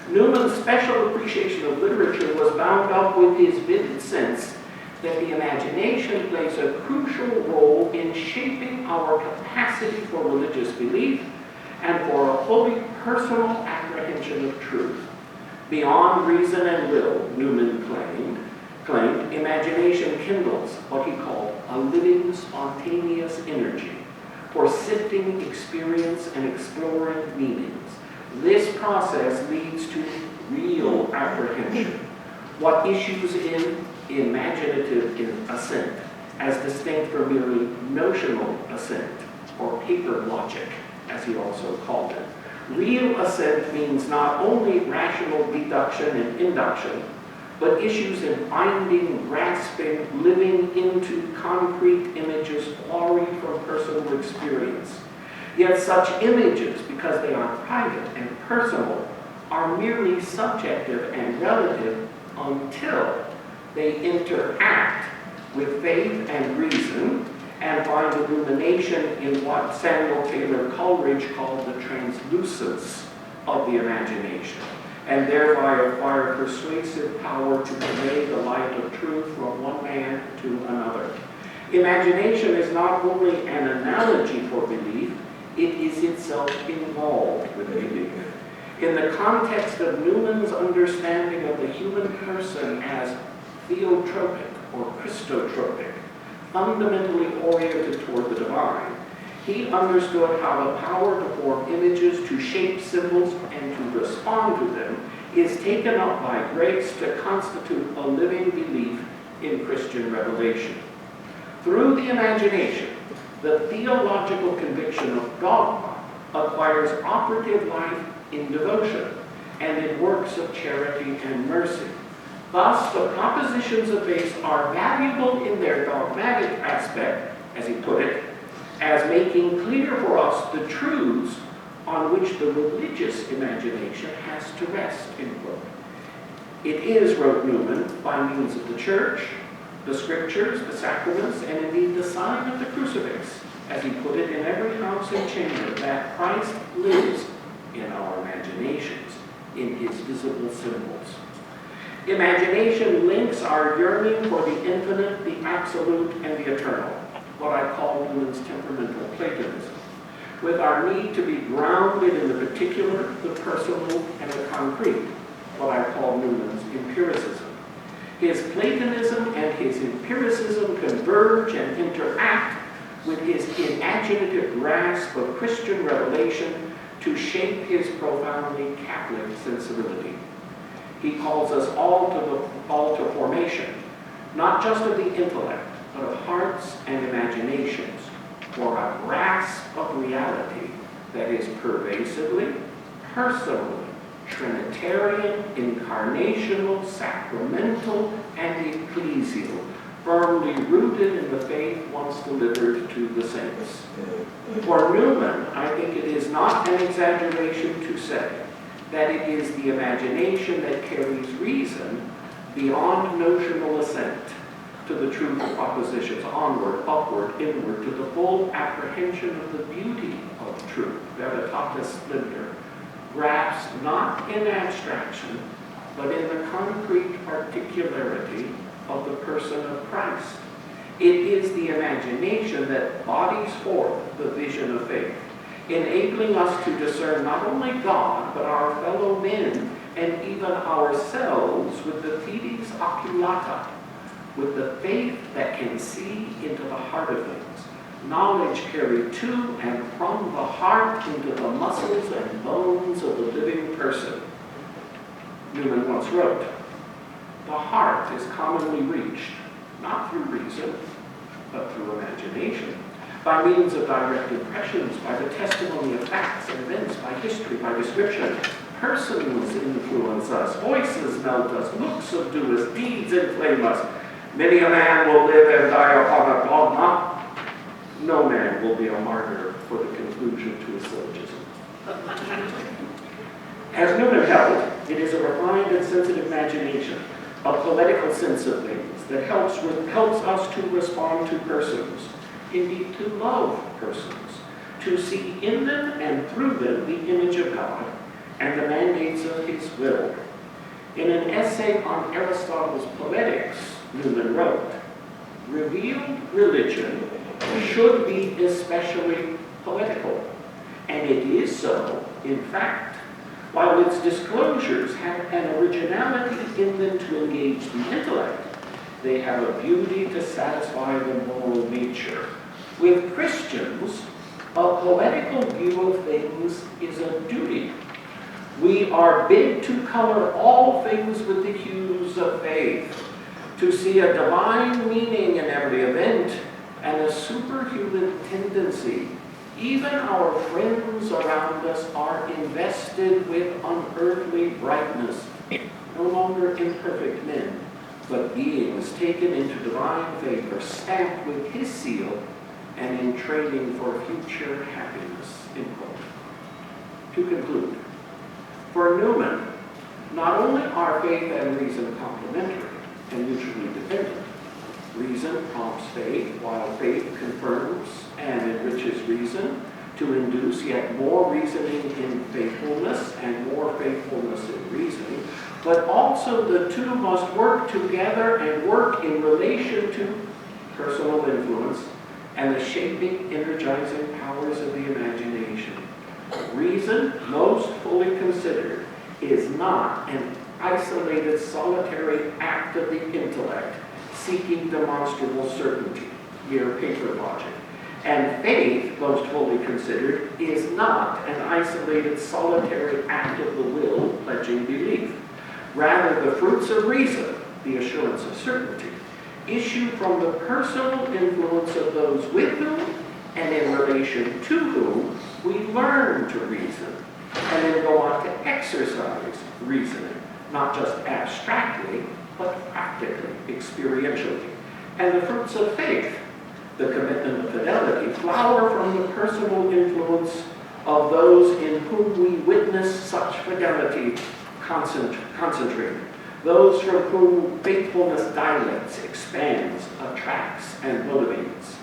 Newman's special appreciation of literature was bound up with his vivid sense that the imagination plays a crucial role in shaping our capacity for religious belief and for a fully personal apprehension of truth. Beyond reason and will, Newman claimed imagination kindles what he called a living, spontaneous energy for sifting experience and exploring meanings. This process leads to real apprehension, what issues in imaginative assent, as distinct from merely notional assent, or paper logic, as he also called it. Real assent means not only rational deduction and induction, but issues in finding, grasping, living into concrete images quarried from personal experience. Yet such images, because they are private and personal, are merely subjective and relative until they interact with faith and reason and find illumination in what Samuel Taylor Coleridge called the translucence of the imagination, and thereby acquire persuasive power to convey the light of truth from one man to another. Imagination is not only an analogy for belief, it is itself involved with belief. In the context of Newman's understanding of the human person as theotropic or Christotropic, fundamentally oriented toward the divine, he understood how the power to form images, to shape symbols, and to respond to them is taken up by grace to constitute a living belief in Christian revelation. Through the imagination, the theological conviction of dogma acquires operative life in devotion and in works of charity and mercy. Thus, the propositions of faith are valuable in their dogmatic aspect, as he put it, as making clear for us the truths on which the religious imagination has to rest, end quote. It is, wrote Newman, by means of the church, the scriptures, the sacraments, and indeed the sign of the crucifix, as he put it, in every house and chamber, that Christ lives in our imaginations, in his visible symbols. Imagination links our yearning for the infinite, the absolute, and the eternal, what I call Newman's temperamental Platonism, with our need to be grounded in the particular, the personal, and the concrete, what I call Newman's empiricism. His Platonism and his empiricism converge and interact with his imaginative grasp of Christian revelation to shape his profoundly Catholic sensibility. He calls us all to formation, not just of the intellect, but of hearts and imaginations, for a grasp of reality that is pervasively, personally, Trinitarian, incarnational, sacramental, and ecclesial, firmly rooted in the faith once delivered to the saints. For Newman, I think it is not an exaggeration to say that it is the imagination that carries reason beyond notional assent to the truth of propositions, onward, upward, inward, to the full apprehension of the beauty of truth, veritatis splendor, grasped not in abstraction, but in the concrete particularity of the person of Christ. It is the imagination that bodies forth the vision of faith, enabling us to discern not only God, but our fellow men, and even ourselves with the fides oculata, with the faith that can see into the heart of things, knowledge carried to and from the heart into the muscles and bones of the living person. Newman once wrote, "The heart is commonly reached, not through reason, but through imagination, by means of direct impressions, by the testimony of facts and events, by history, by description. Persons influence us, voices melt us, looks subdue us, deeds inflame us. Many a man will live and die upon a dogma. No man will be a martyr for the conclusion to his syllogism." As Newman held, it is a refined and sensitive imagination, a poetical sense of things that helps us to respond to persons, indeed to love persons, to see in them and through them the image of God and the mandates of his will. In an essay on Aristotle's Poetics, Newman wrote, "Revealed religion should be especially poetical, and it is so, in fact, while its disclosures have an originality in them to engage the intellect, they have a beauty to satisfy the moral nature. With Christians, a poetical view of things is a duty. We are bid to color all things with the hues of faith, to see a divine meaning in every event and a superhuman tendency. Even our friends around us are invested with unearthly brightness, no longer imperfect men, but beings taken into divine favor, stamped with his seal, and in training for future happiness." End quote. To conclude, for Newman, not only are faith and reason complementary and mutually dependent. Reason prompts faith, while faith confirms and enriches reason to induce yet more reasoning in faithfulness and more faithfulness in reasoning. But also the two must work together and work in relation to personal influence and the shaping, energizing powers of the imagination. Reason, most fully considered, is not an isolated, solitary act of the intellect seeking demonstrable certainty, mere paper logic. And faith, most fully considered, is not an isolated, solitary act of the will pledging belief. Rather, the fruits of reason, the assurance of certainty, issue from the personal influence of those with whom and in relation to whom we learn to reason, and then go on to exercise reasoning, not just abstractly, but practically, experientially. And the fruits of faith, the commitment of fidelity, flower from the personal influence of those in whom we witness such fidelity concentrated, those from whom faithfulness dilates, expands, attracts, and motivates.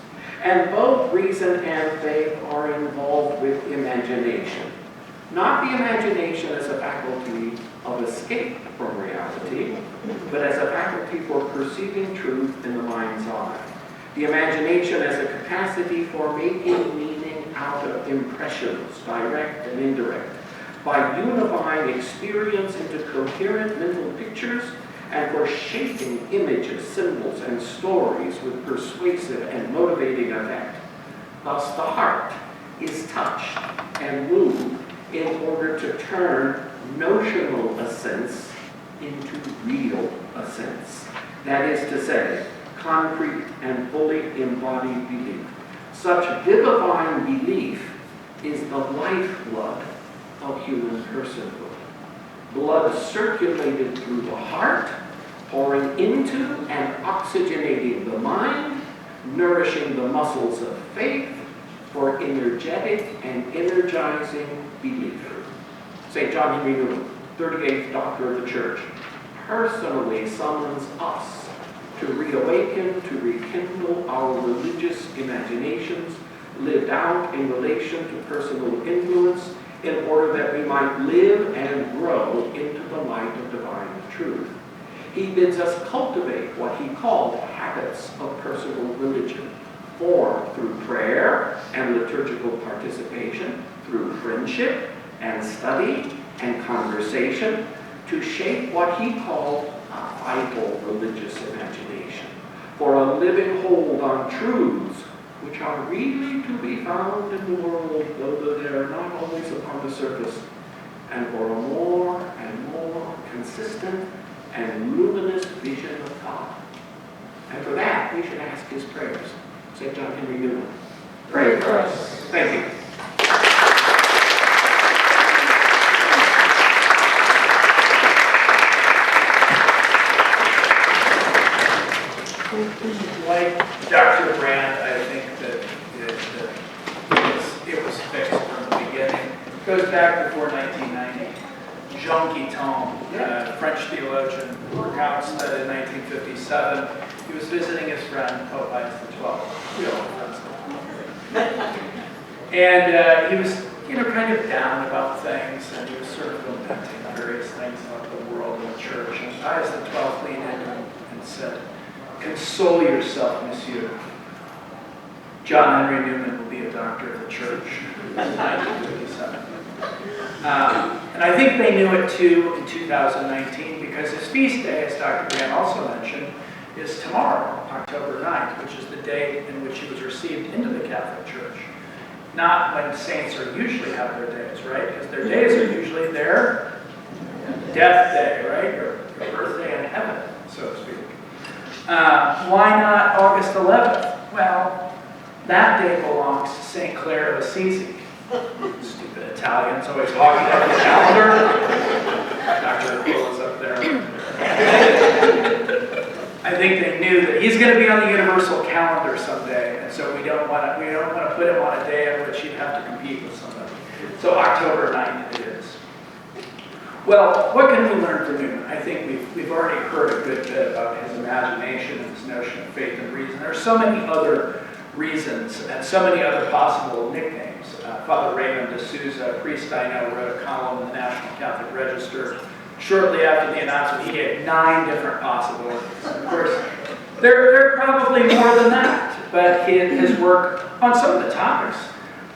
And both reason and faith are involved with imagination. Not the imagination as a faculty of escape from reality, but as a faculty for perceiving truth in the mind's eye. The imagination as a capacity for making meaning out of impressions, direct and indirect, by unifying experience into coherent mental pictures and for shaping images, symbols, and stories with persuasive and motivating effect. Thus, the heart is touched and moved in order to turn notional assents into real assents. That is to say, concrete and fully embodied belief. Such vivifying belief is the lifeblood of human personhood. Blood circulated through the heart, pouring into and oxygenating the mind, nourishing the muscles of faith for energetic and energizing belief. St. John Henry Newman, 38th Doctor of the Church, personally summons us to reawaken, to rekindle our religious imaginations, lived out in relation to personal influence, in order that we might live and grow into the light of divine truth. He bids us cultivate what he called habits of personal religion, formed through prayer and liturgical participation, through friendship and study and conversation, to shape what he called a vital religious imagination, for a living hold on truths which are really to be found in the world, though they are not always upon the surface, and for a more and more consistent and luminous vision of God. And for that, we should ask his prayers. St. John Henry Newman, pray for us. Thank you. Like Dr. Brandt, I think that it was fixed from the beginning. It goes back before 1990. Jean Guiton, French theologian, recounts that in 1957 he was visiting his friend Pope Pius XII. We all friends. And he was, kind of down about things, and he was sort of lamenting various things about the world and the church. And Pius XII leaned in and said, "Console yourself, monsieur. John Henry Newman will be a doctor of the church." In 1957. And I think they knew it too in 2019 because his feast day, as Dr. Graham also mentioned, is tomorrow, October 9th, which is the day in which he was received into the Catholic Church. Not when saints are usually have their days, right? Because their days are usually their death day, right? Your birthday in heaven, so to speak. Why not August 11th? Well, that day belongs to St. Clare of Assisi. Stupid Italians always hogging up the calendar. Dr. Quill is up there. I think they knew that he's going to be on the universal calendar someday, and so we don't want to put him on a day in which he'd have to compete with somebody. So October 9th it is. Well, what can we learn from Newman? I think we've already heard a good bit about his imagination and his notion of faith and reason. There are so many other reasons and so many other possible nicknames. Father Raymond de Souza, a priest I know, wrote a column in the National Catholic Register shortly after the announcement. He gave 9 different possibilities. Of course, there are probably more than that, but his work on some of the topics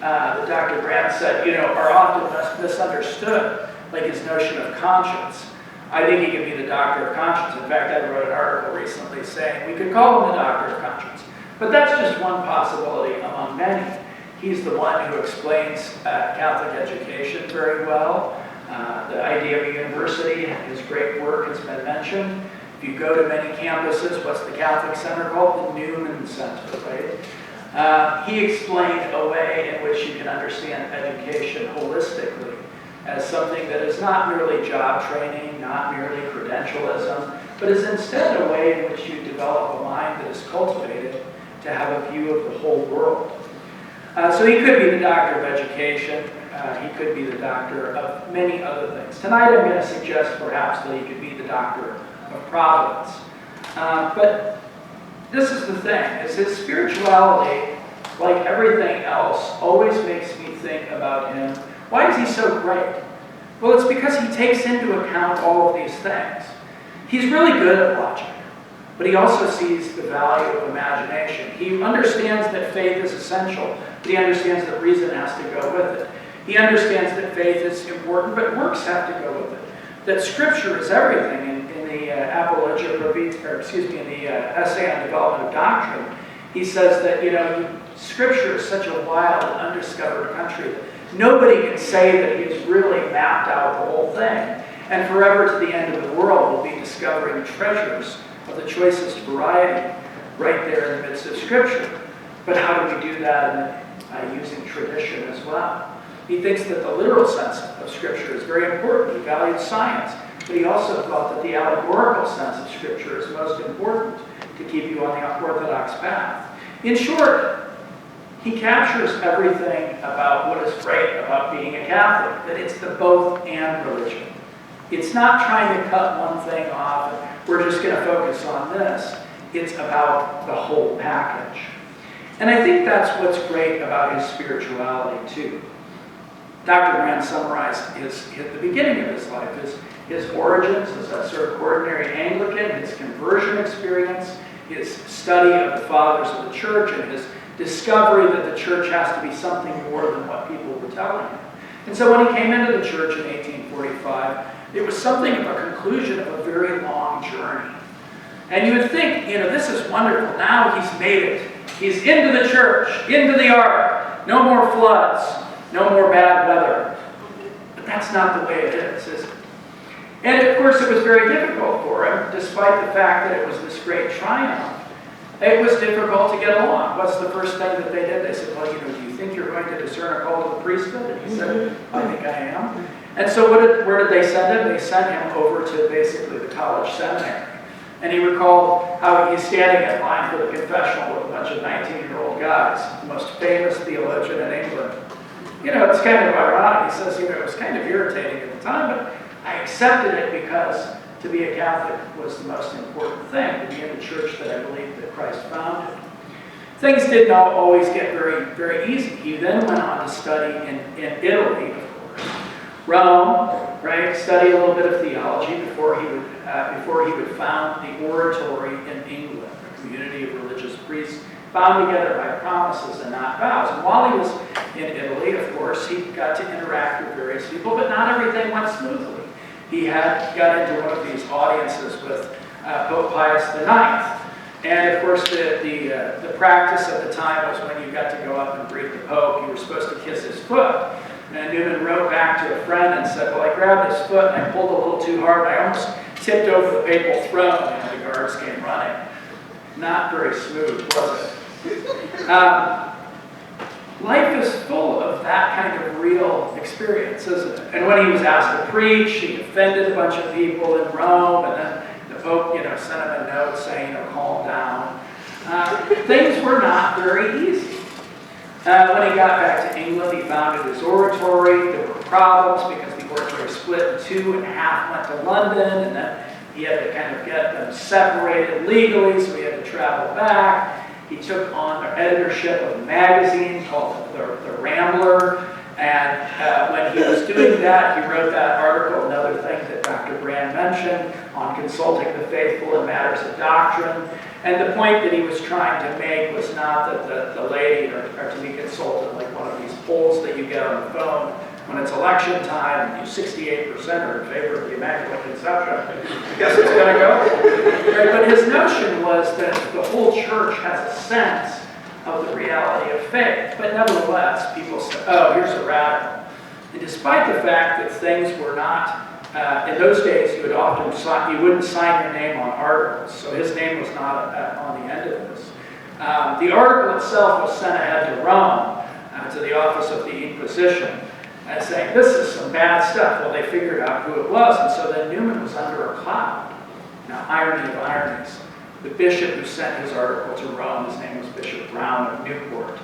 that Dr. Brandt said, are often misunderstood, like his notion of conscience. I think he could be the doctor of conscience. In fact, I wrote an article recently saying we could call him the doctor of conscience. But that's just one possibility among many. He's the one who explains Catholic education very well. The idea of a university, his great work has been mentioned. If you go to many campuses, what's the Catholic Center called? The Newman Center, right? He explained a way in which you can understand education holistically as something that is not merely job training, not merely credentialism, but is instead a way in which you develop a mind that is cultivated to have a view of the whole world. So he could be the doctor of education. He could be the doctor of many other things. Tonight I'm going to suggest perhaps that he could be the doctor of providence. But this is the thing, is his spirituality, like everything else, always makes me think about him. Why is he so great? Well, it's because he takes into account all of these things. He's really good at logic, but he also sees the value of imagination. He understands that faith is essential, but he understands that reason has to go with it. He understands that faith is important, but works have to go with it. That Scripture is everything. In the in the essay on development of doctrine, he says that Scripture is such a wild and undiscovered country that nobody can say that he has really mapped out the whole thing. And forever to the end of the world, we'll be discovering treasures of the choicest variety right there in the midst of Scripture. But how do we do that using tradition as well? He thinks that the literal sense of Scripture is very important. He valued science, but he also felt that the allegorical sense of Scripture is most important to keep you on the orthodox path. In short, he captures everything about what is great about being a Catholic, that it's the both and religion. It's not trying to cut one thing off and we're just going to focus on this. It's about the whole package. And I think that's what's great about his spirituality too. Dr. Nguyen summarized the beginning of his life, his origins as a sort of ordinary Anglican, his conversion experience, his study of the fathers of the church, and his discovery that the church has to be something more than what people were telling him. And so when he came into the church in 1845, it was something of a conclusion of a very long journey. And you would think, this is wonderful. Now he's made it. He's into the church, into the ark. No more floods, no more bad weather. But that's not the way it is it? And of course it was very difficult for him, despite the fact that it was this great triumph. It was difficult to get along. What's the first thing that they did? They said, well, do you think you're going to discern a call to the priesthood? And he said, I think I am. And so where did they send him? They sent him over to basically the college seminary. And he recalled how he's standing in line for the confessional with a bunch of 19-year-old guys, the most famous theologian in England. It's kind of ironic. He says, it was kind of irritating at the time, but I accepted it because to be a Catholic was the most important thing, to be in the church that I believed that Christ founded. Things did not always get very, very easy. He then went on to study in Italy, of course. Rome, right? Studied a little bit of theology before he would found the Oratory in England, a community of religious priests bound together by promises and not vows. And while he was in Italy, of course, he got to interact with various people, but not everything went smoothly. He got into one of these audiences with Pope Pius IX. And of course, the practice at the time was when you got to go up and greet the Pope, you were supposed to kiss his foot. And Newman wrote back to a friend and said, well, I grabbed his foot and I pulled a little too hard and I almost tipped over the papal throne and the guards came running. Not very smooth, was it? Life is full of that kind of real experience, isn't it? And when he was asked to preach, he offended a bunch of people in Rome, and then the Pope, sent him a note saying, calm down. Things were not very easy. When he got back to England, he founded his oratory. There were problems because the oratory split in two, and half went to London, and then he had to kind of get them separated legally, so he had to travel back. He took on the editorship of a magazine called The Rambler, and when he was doing that, he wrote that article, another thing that Dr. Brand mentioned, on consulting the faithful in matters of doctrine. And the point that he was trying to make was not that the laity are to be consulted like one of these polls that you get on the phone when it's election time, and 68% are in favor of the Immaculate Conception. Guess it's going to go. Right? But his notion was that the whole church has a sense of the reality of faith. But nevertheless, people said, oh, here's a radical. And despite the fact that things were not, in those days, you wouldn't sign your name on articles. So his name was not on the end of this. The article itself was sent ahead to Rome, to the office of the Inquisition, and saying, this is some bad stuff. Well, they figured out who it was, and so then Newman was under a cloud. Now, irony of ironies. The bishop who sent his article to Rome, his name was Bishop Brown of Newport.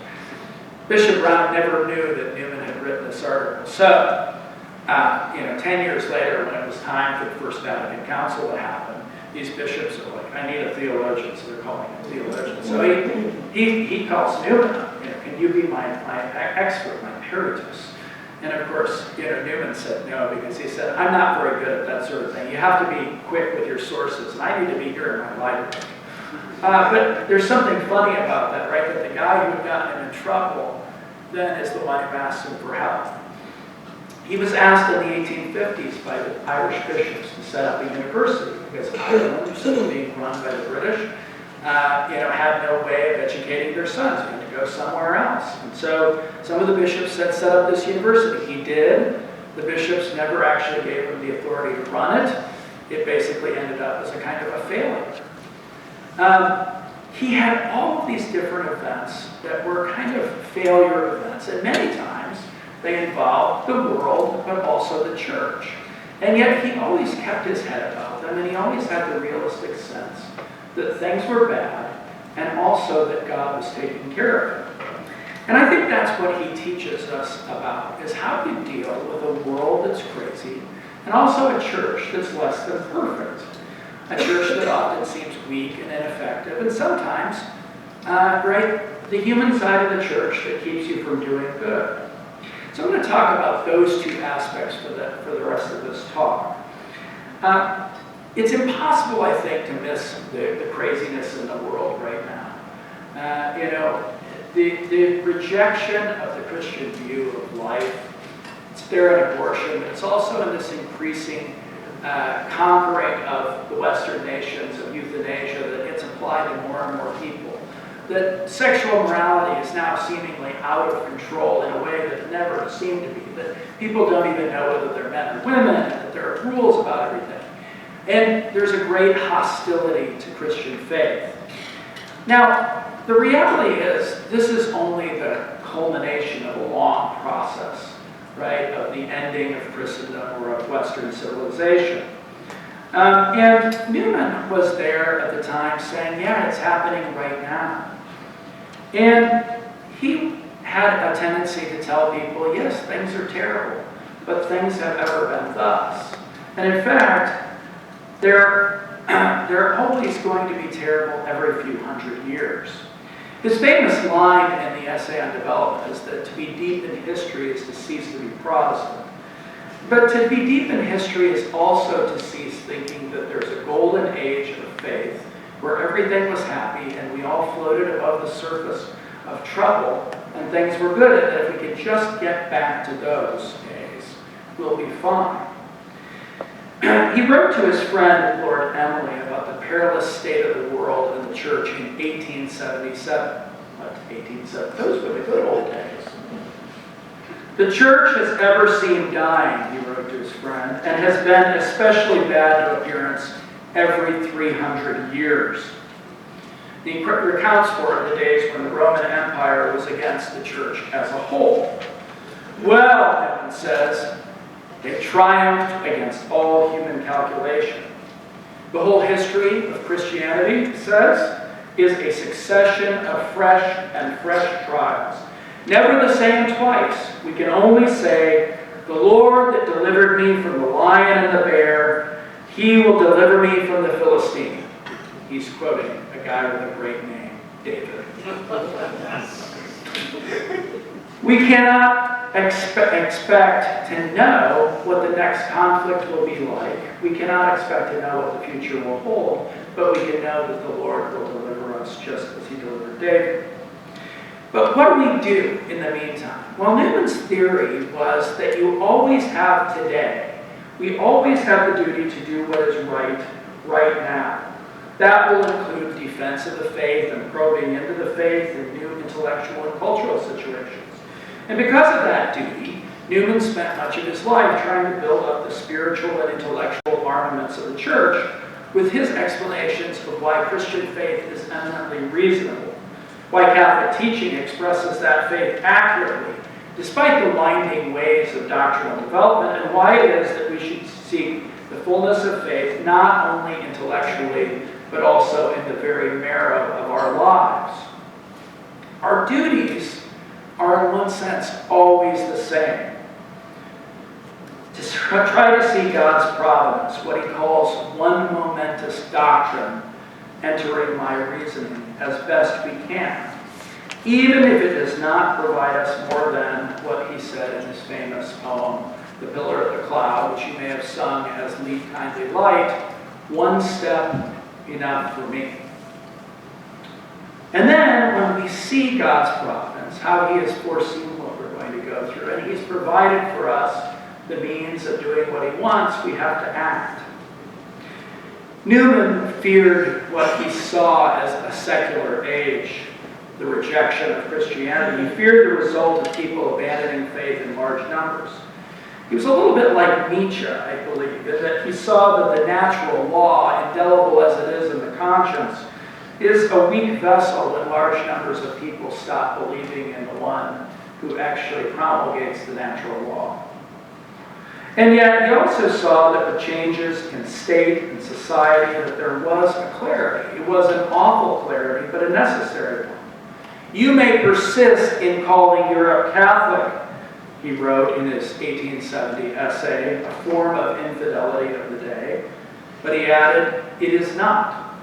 Bishop Brown never knew that Newman had written this article. So, 10 years later, when it was time for the First Vatican Council to happen, these bishops are like, I need a theologian, so they're calling him a theologian. So he calls Newman up, can you be my expert, my peritus? And of course, Newman said no, because he said, I'm not very good at that sort of thing. You have to be quick with your sources, and I need to be here in my library. But there's something funny about that, right? That the guy who had gotten him in trouble then is the one who asked him for help. He was asked in the 1850s by the Irish bishops to set up a university, because Ireland, instead of being run by the British, had no way of educating their sons. They had to go somewhere else. And so some of the bishops said, set up this university. He did. The bishops never actually gave him the authority to run it. It basically ended up as a kind of a failure. he had all of these different events that were kind of failure events, and many times they involved the world, but also the church. And yet he always kept his head about them, and he always had the realistic sense that things were bad, and also that God was taking care of it. And I think that's what he teaches us about, is how to deal with a world that's crazy, and also a church that's less than perfect. A church that often seems weak and ineffective, and sometimes, the human side of the church that keeps you from doing good. So I'm going to talk about those two aspects for the rest of this talk. It's impossible, I think, to miss the craziness in the world right now. The rejection of the Christian view of life, it's there in abortion, but it's also in this increasing conquering of the Western nations of euthanasia that gets applied to more and more people. That sexual morality is now seemingly out of control in a way that it never seemed to be. That people don't even know whether they're men or women, and that there are rules about everything. And there's a great hostility to Christian faith. Now, the reality is, this is only the culmination of a long process, right, of the ending of Christendom or of Western civilization. And Newman was there at the time saying, yeah, it's happening right now. And he had a tendency to tell people, yes, things are terrible, but things have ever been thus. And in fact, they're always going to be terrible every few hundred years. His famous line in the essay on development is that to be deep in history is to cease to be Protestant. But to be deep in history is also to cease thinking that there's a golden age of faith where everything was happy and we all floated above the surface of trouble and things were good, and that if we could just get back to those days, we'll be fine. He wrote to his friend, Lord Emily, about the perilous state of the world and the church in 1877. What, 1877? Those were the good old days. The church has ever seemed dying, he wrote to his friend, and has been especially bad to appearance every 300 years. He recounts for it the days when the Roman Empire was against the church as a whole. Well, Newman says, they triumphed against all human calculation. The whole history of Christianity, he says, is a succession of fresh trials. Never the same twice. We can only say, the Lord that delivered me from the lion and the bear, he will deliver me from the Philistine. He's quoting a guy with a great name, David. We cannot expect to know what the next conflict will be like. We cannot expect to know what the future will hold, but we can know that the Lord will deliver us just as he delivered David. But what do we do in the meantime? Well, Newman's theory was that you always have today. We always have the duty to do what is right now. That will include defense of the faith and probing into the faith in new intellectual and cultural situations. And because of that duty, Newman spent much of his life trying to build up the spiritual and intellectual armaments of the church with his explanations of why Christian faith is eminently reasonable, why Catholic teaching expresses that faith accurately, despite the winding ways of doctrinal development, and why it is that we should seek the fullness of faith not only intellectually, but also in the very marrow of our lives. Our duties are in one sense always the same. To try to see God's providence, what he calls one momentous doctrine, entering my reasoning as best we can, even if it does not provide us more than what he said in his famous poem, The Pillar of the Cloud, which you may have sung as Lead Kindly Light, one step enough for me. And then when we see God's providence, how he has foreseen what we're going to go through, and he's provided for us the means of doing what he wants, we have to act. Newman feared what he saw as a secular age, the rejection of Christianity. He feared the result of people abandoning faith in large numbers. He was a little bit like Nietzsche, I believe, in that he saw that the natural law, indelible as it is in the conscience, is a weak vessel when large numbers of people stop believing in the one who actually promulgates the natural law. And yet he also saw that with changes in state and society that there was a clarity. It was an awful clarity, but a necessary one. You may persist in calling Europe Catholic, he wrote in his 1870 essay, a form of infidelity of the day, but he added, it is not.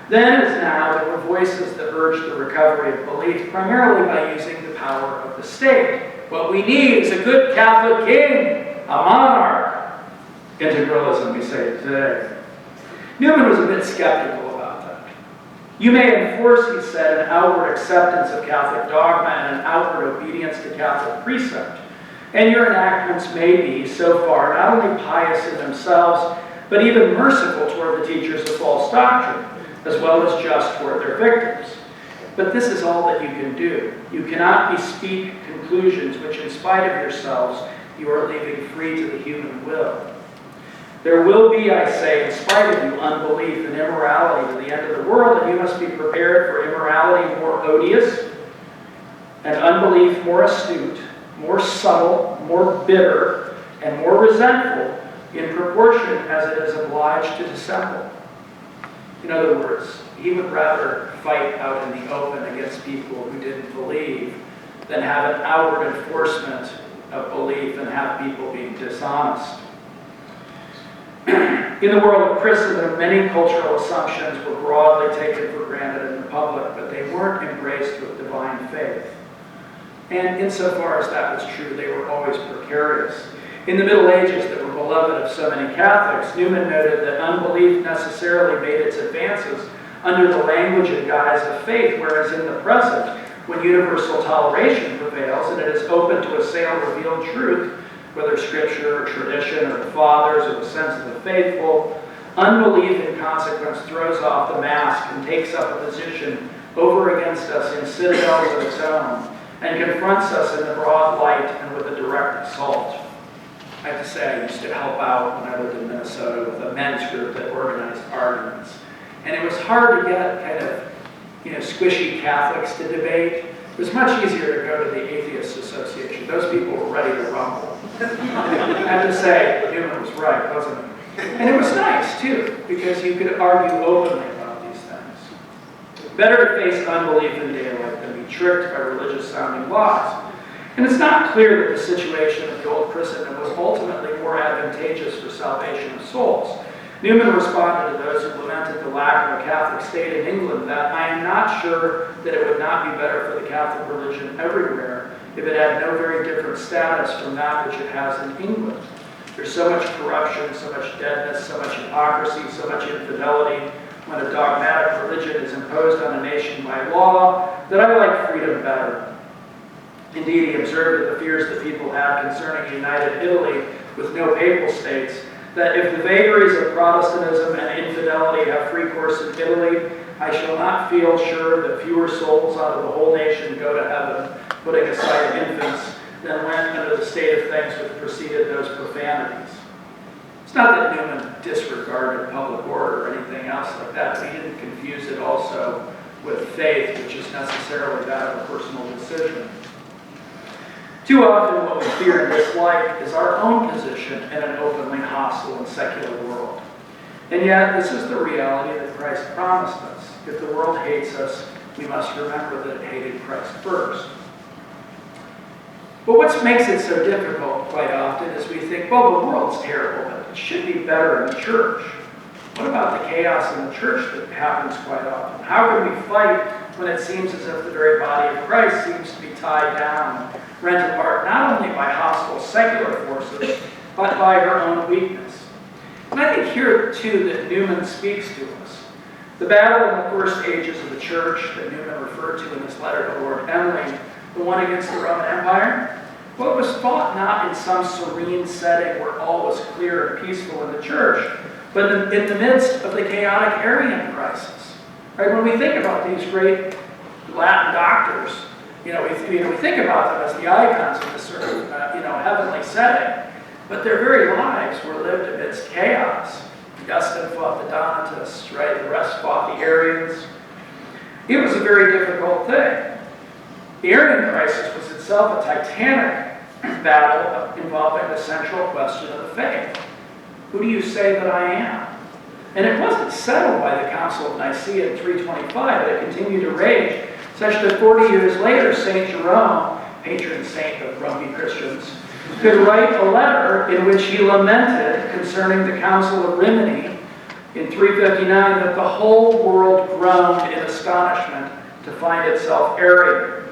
Then as now, there were voices that urged the recovery of belief, primarily by using the power of the state. What we need is a good Catholic king, a monarch. Integralism, we say today. Newman was a bit skeptical about that. You may enforce, he said, an outward acceptance of Catholic dogma and an outward obedience to Catholic precept. And your enactments may be, so far, not only pious in themselves, but even merciful toward the teachers of false doctrine, as well as just toward their victims. But this is all that you can do. You cannot bespeak conclusions which, in spite of yourselves, you are leaving free to the human will. There will be, I say, in spite of you, unbelief and immorality to the end of the world, and you must be prepared for immorality more odious, and unbelief more astute, more subtle, more bitter, and more resentful in proportion as it is obliged to dissemble. In other words, he would rather fight out in the open against people who didn't believe than have an outward enforcement of belief and have people being dishonest. In the world of Christendom, many cultural assumptions were broadly taken for granted in the public, but they weren't embraced with divine faith. And insofar as that was true, they were always precarious. In the Middle Ages that were beloved of so many Catholics, Newman noted that unbelief necessarily made its advances under the language and guise of faith, whereas in the present, when universal toleration prevails and it is open to assail revealed truth, whether scripture or tradition or the fathers or the sense of the faithful, unbelief in consequence throws off the mask and takes up a position over against us in citadels of its own and confronts us in the broad light and with a direct assault. I have to say, I used to help out when I lived in Minnesota with a men's group that organized arguments. And it was hard to get kind of, squishy Catholics to debate. It was much easier to go to the Atheist Association. Those people were ready to rumble. I have to say, Newman was right, wasn't he? And it was nice, too, because you could argue openly about these things. Better to face unbelief in daylight than be tricked by religious-sounding lies. And it's not clear that the situation of the old Christendom was ultimately more advantageous for salvation of souls. Newman responded to those who lamented the lack of a Catholic state in England that I am not sure that it would not be better for the Catholic religion everywhere if it had no very different status from that which it has in England. There's so much corruption, so much deadness, so much hypocrisy, so much infidelity when a dogmatic religion is imposed on a nation by law that I like freedom better. Indeed, he observed that the fears that people had concerning a united Italy with no papal states, that if the vagaries of Protestantism and infidelity have free course in Italy, I shall not feel sure that fewer souls out of the whole nation go to heaven, putting aside infants, than went under the state of things which preceded those profanities. It's not that Newman disregarded public order or anything else like that, but he didn't confuse it also with faith, which is necessarily that of a personal decision. Too often what we fear and dislike is our own position in an openly hostile and secular world. And yet, this is the reality that Christ promised us. If the world hates us, we must remember that it hated Christ first. But what makes it so difficult quite often is we think, well, the world's terrible, but it should be better in the church. What about the chaos in the church that happens quite often? How can we fight when it seems as if the very body of Christ seems to be tied down, rent apart, not only by hostile secular forces, but by her own weakness? And I think here, too, that Newman speaks to us. The battle in the first ages of the church that Newman referred to in his letter to Lord Emily, the one against the Roman Empire, well, it was fought not in some serene setting where all was clear and peaceful in the church, but in the midst of the chaotic Arian crisis. Right? When we think about these great Latin doctors, we think about them as the icons of this sort of, heavenly setting, but their very lives were lived amidst chaos. Augustine fought the Donatists, right? The rest fought the Arians. It was a very difficult thing. The Arian crisis was itself a titanic battle involving the central question of the faith. Who do you say that I am? And it wasn't settled by the Council of Nicaea in 325, but it continued to rage, such that 40 years later, St. Jerome, patron saint of grumpy Christians, could write a letter in which he lamented concerning the Council of Rimini in 359 that the whole world groaned in astonishment to find itself Arian.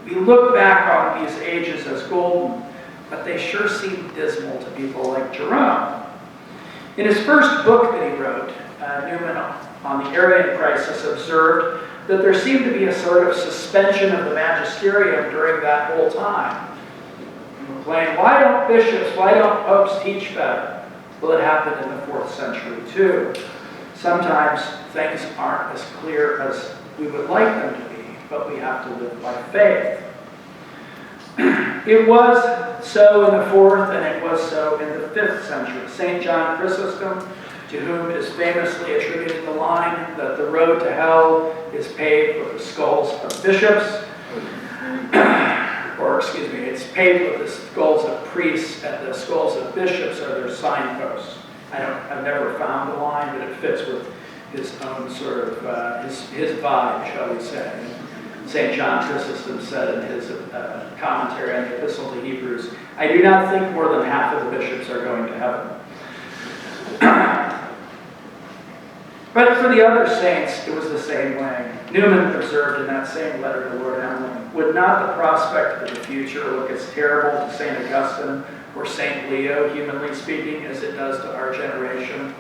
We look back on these ages as golden, but they sure seem dismal to people like Jerome. In his first book that he wrote, Newman on the Arian crisis observed that there seemed to be a sort of suspension of the magisterium during that whole time. He complained, why don't bishops, why don't popes teach better? Well, it happened in the 4th century too. Sometimes things aren't as clear as we would like them to be, but we have to live by faith. It was so in the 4th and it was so in the 5th century. St. John Chrysostom, to whom is famously attributed the line that the road to hell is paved with the skulls of bishops, or excuse me, it's paved with the skulls of priests and the skulls of bishops are their signposts. I've never found the line, but it fits with his own sort of, his vibe, shall we say. St. John Chrysostom said in his commentary on the Epistle to Hebrews, I do not think more than half of the bishops are going to heaven. But for the other saints, it was the same way. Newman observed in that same letter to Lord Emily, would not the prospect of the future look as terrible to St. Augustine or St. Leo, humanly speaking, as it does to our generation?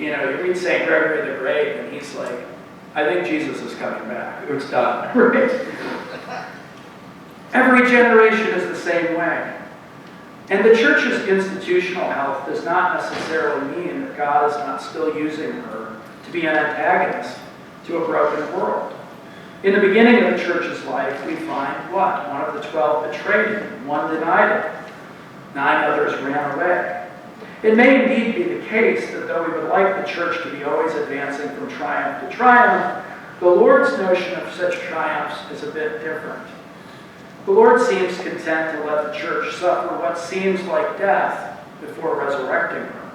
You read St. Gregory the Great, and he's like, I think Jesus is coming back. It's done, right? Every generation is the same way. And the church's institutional health does not necessarily mean that God is not still using her to be an antagonist to a broken world. In the beginning of the church's life, we find what? One of the 12 betrayed him, one denied him, 9 others ran away. It may indeed be the case that though we would like the church to be always advancing from triumph to triumph, the Lord's notion of such triumphs is a bit different. The Lord seems content to let the church suffer what seems like death before resurrecting her.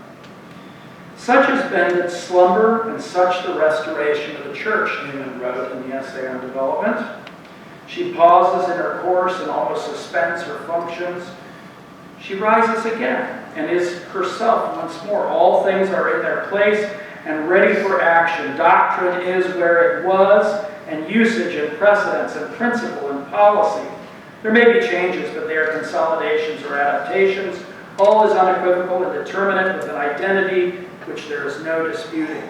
Such has been its slumber and such the restoration of the church, Newman wrote in the essay on development. She pauses in her course and almost suspends her functions. She rises again and is herself once more. All things are in their place and ready for action. Doctrine is where it was, and usage and precedence and principle and policy. There may be changes, but they are consolidations or adaptations. All is unequivocal and determinate with an identity which there is no disputing.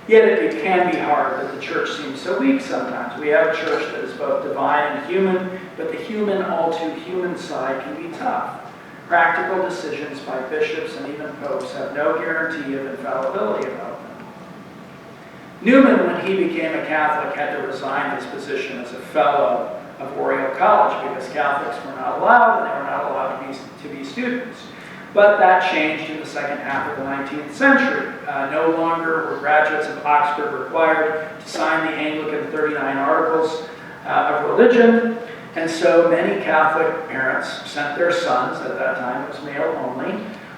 Yet it can be hard that the church seems so weak sometimes. We have a church that is both divine and human, but the human, all too human side can be tough. Practical decisions by bishops and even popes have no guarantee of infallibility about them. Newman, when he became a Catholic, had to resign his position as a fellow of Oriel College because Catholics were not allowed, and they were not allowed to be students. But that changed in the second half of the 19th century. No longer were graduates of Oxford required to sign the Anglican 39 Articles of Religion, and so many Catholic parents sent their sons, at that time it was male only,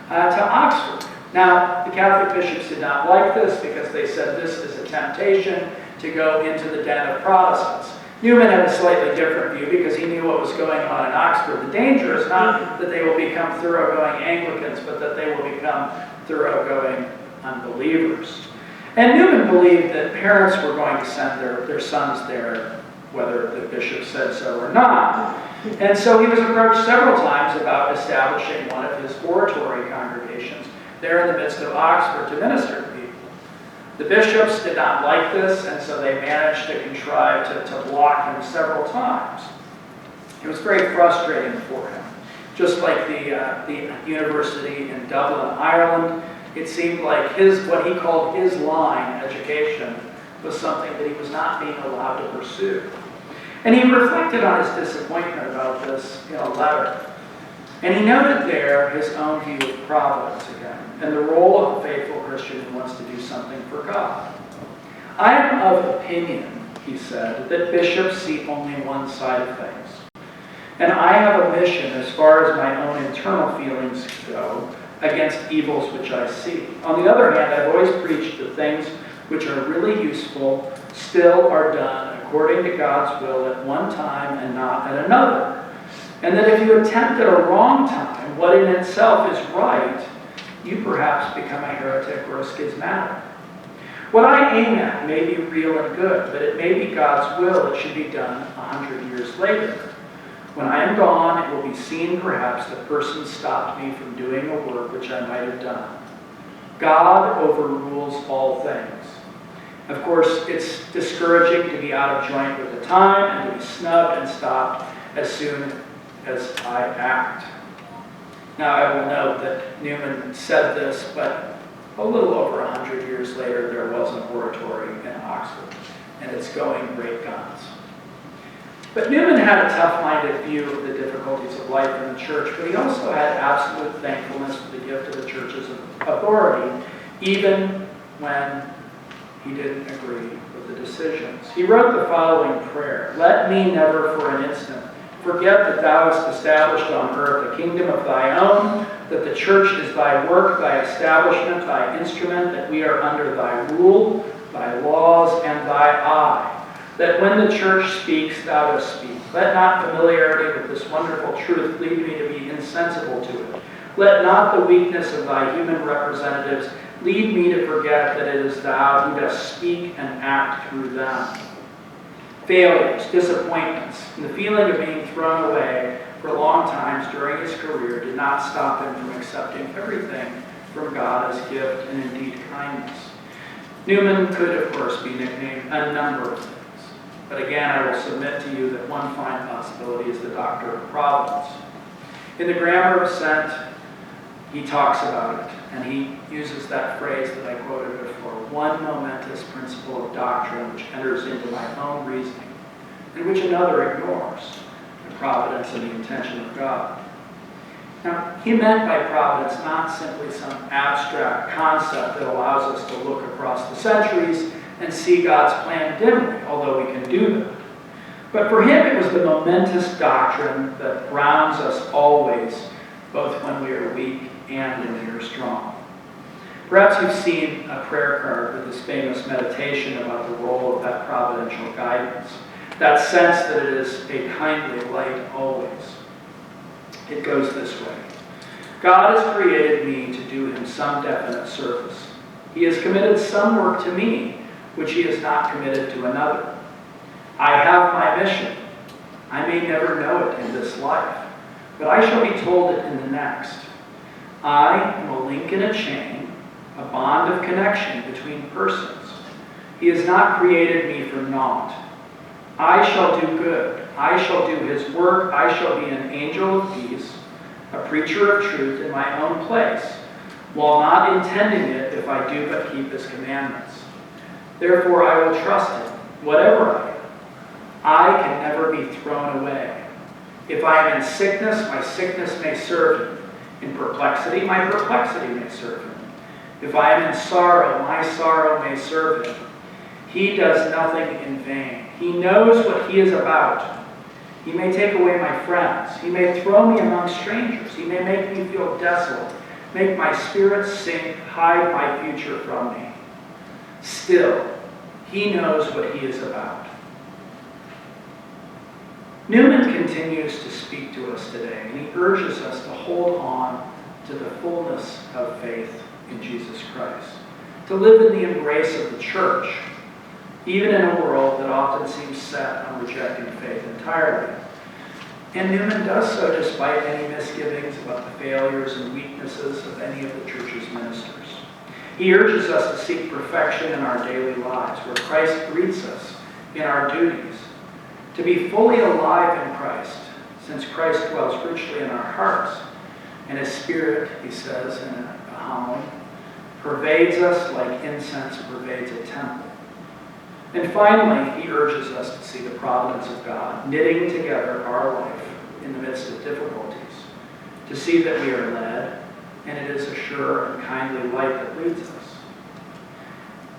to Oxford. Now, the Catholic bishops did not like this because they said this is a temptation to go into the den of Protestants. Newman had a slightly different view because he knew what was going on in Oxford. The danger is not that they will become thoroughgoing Anglicans, but that they will become thoroughgoing unbelievers. And Newman believed that parents were going to send their sons there, whether the bishop said so or not. And so he was approached several times about establishing one of his oratory congregations there in the midst of Oxford to minister to people. The bishops did not like this, and so they managed to contrive to block him several times. It was very frustrating for him. Just like the university in Dublin, Ireland, it seemed like what he called his line education was something that he was not being allowed to pursue. And he reflected on his disappointment about this in a letter. And he noted there his own view of providence again, and the role of the faithful Christian who wants to do something for God. I am of opinion, he said, that bishops see only one side of things. And I have a mission, as far as my own internal feelings go, against evils which I see. On the other hand, I've always preached that things which are really useful still are done according to God's will at one time and not at another. And that if you attempt at a wrong time what in itself is right, you perhaps become a heretic or a schismatic. What I aim at may be real and good, but it may be God's will it should be done 100 years later. When I am gone, it will be seen perhaps that persons stopped me from doing a work which I might have done. God overrules all things. Of course, it's discouraging to be out of joint with the time and to be snubbed and stopped as soon as I act. Now, I will note that Newman said this, but a little over 100 years later, there was an oratory in Oxford, and it's going great guns. But Newman had a tough-minded view of the difficulties of life in the church, but he also had absolute thankfulness for the gift of the church's authority, even when he didn't agree with the decisions. He wrote the following prayer: "Let me never for an instant forget that thou hast established on earth a kingdom of thy own, that the church is thy work, thy establishment, thy instrument, that we are under thy rule, thy laws, and thy eye. That when the church speaks, thou dost speak. Let not familiarity with this wonderful truth lead me to be insensible to it. Let not the weakness of thy human representatives lead me to forget that it is thou who dost speak and act through them." Failures, disappointments, and the feeling of being thrown away for long times during his career did not stop him from accepting everything from God as gift and indeed kindness. Newman could, of course, be nicknamed a number of things. But again, I will submit to you that one fine possibility is the doctor of providence. In the Grammar of Assent, he talks about it, and he uses that phrase that I quoted before: "One momentous principle of doctrine which enters into my own reasoning, and which another ignores, the providence and the intention of God." Now, he meant by providence not simply some abstract concept that allows us to look across the centuries and see God's plan dimly, although we can do that. But for him, it was the momentous doctrine that grounds us always, both when we are weak and when we are strong. Perhaps you've seen a prayer card with this famous meditation about the role of that providential guidance, that sense that it is a kindly light always. It goes this way: God has created me to do him some definite service. He has committed some work to me which he has not committed to another. I have my mission. I may never know it in this life, but I shall be told it in the next. I am a link in a chain, a bond of connection between persons. He has not created me for naught. I shall do good. I shall do his work. I shall be an angel of peace, a preacher of truth in my own place, while not intending it if I do but keep his commandments. Therefore I will trust him, whatever I am. I can never be thrown away. If I am in sickness, my sickness may serve him. In perplexity, my perplexity may serve him. If I am in sorrow, my sorrow may serve him. He does nothing in vain. He knows what he is about. He may take away my friends. He may throw me among strangers. He may make me feel desolate, make my spirit sink, hide my future from me. Still, he knows what he is about. Newman continues to speak to us today, and he urges us to hold on to the fullness of faith in Jesus Christ, to live in the embrace of the church, even in a world that often seems set on rejecting faith entirely. And Newman does so despite any misgivings about the failures and weaknesses of any of the church's ministers. He urges us to seek perfection in our daily lives, where Christ greets us in our duties, to be fully alive in Christ, since Christ dwells richly in our hearts, and his Spirit, he says in a homily, pervades us like incense pervades a temple. And finally, he urges us to see the providence of God knitting together our life in the midst of difficulties, to see that we are led, and it is a sure and kindly light that leads us.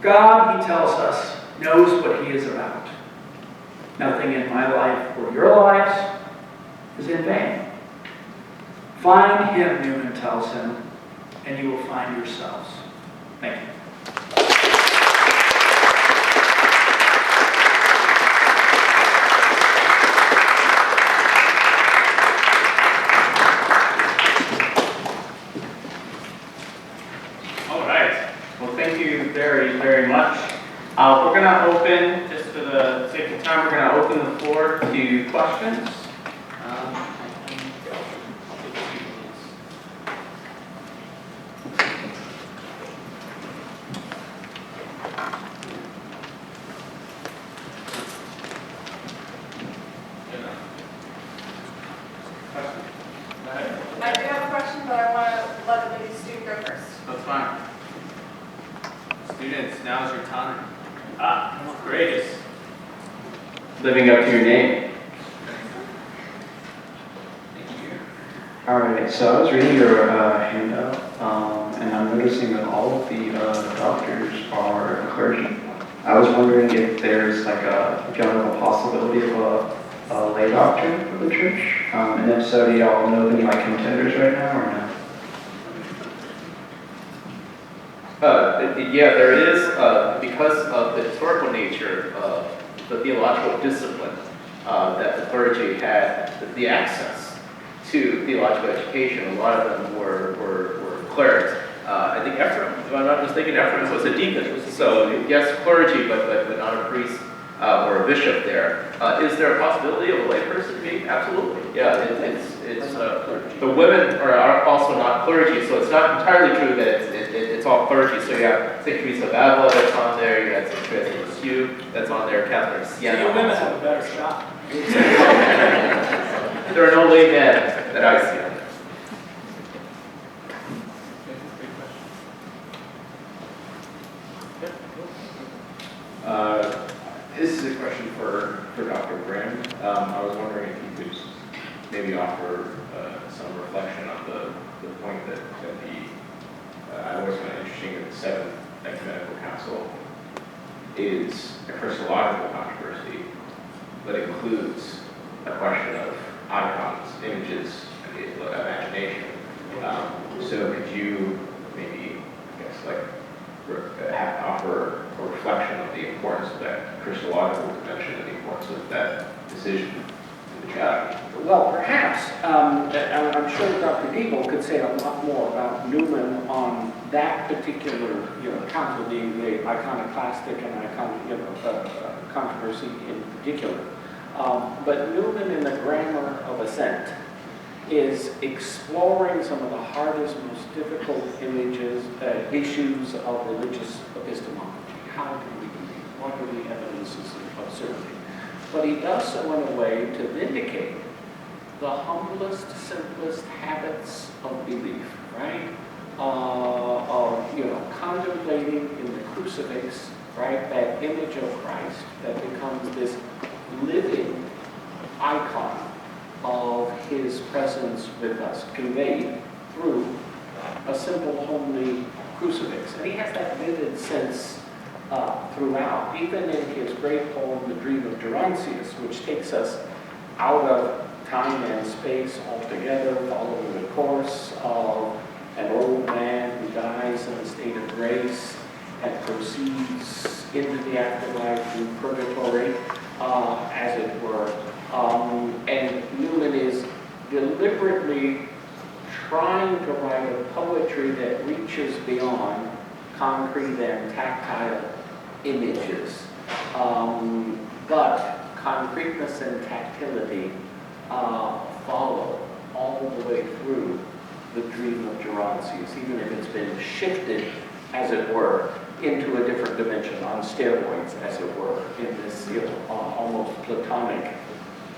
God, he tells us, knows what he is about. Nothing in my life or your lives is in vain. Find him, Newman tells him, and you will find yourselves. Thank you. All right. Well, thank you very, very much. We're going to open, just for the sake of time, we're going to open the floor to questions. I do have a question, but I want to let the lady student go first. That's fine. Students, now's your time. Great. Living up to your name. All right, so I was reading your handout, and I'm noticing that all of the doctors are clergy. I was wondering if there's like if y'all have a possibility of a lay doctor for the church, and if so, do y'all know of any like contenders right now or no? Yeah, there is, because of the historical nature of the theological discipline, that the clergy had the access to theological education. A lot of them were clerics. I think Ephraim, if I'm not mistaken, Ephraim was a deacon. So yes, clergy, but not a priest or a bishop there. Is there a possibility of a layperson being? Absolutely. Yeah, it's the women are also not clergy, so it's not entirely true that it's all clergy. So you have St. Teresa of Avila that's on there, you have St. Teresa of Lisieux that's on there, Catherine of Siena. You women have a better shot. There are no lay men that I see on there. This is a question for Dr. Graham. I was wondering if you could maybe offer some reflection on the point that I always find interesting that the Seventh Ecumenical Council is a Christological controversy, but includes a question of icons, images, and imagination. So could you maybe, I guess, like offer a reflection of the importance of that Christological dimension and the importance of that decision in the church? Well, perhaps, I'm sure Dr. Deavel could say a lot more about Newman on that particular, council, the iconoclastic and controversy in particular. But Newman in the Grammar of Assent is exploring some of the hardest, most difficult issues of religious epistemology. How can we believe? What are the evidences of certainty? But he does so in a way to vindicate the humblest, simplest habits of belief, right? Contemplating in the crucifix, right, that image of Christ that becomes this living icon of his presence with us, conveyed through a simple, homely crucifix. And he has that vivid sense throughout, even in his great poem, The Dream of Gerontius, which takes us out of time and space altogether, following the course of an old man who dies in a state of grace and proceeds into the afterlife through purgatory, as it were. And Newman is deliberately trying to write a poetry that reaches beyond concrete and tactile images. But concreteness and tactility follow all the way through the Dream of Gerontius, even if it's been shifted, as it were, into a different dimension, on steroids, as it were, in this almost Platonic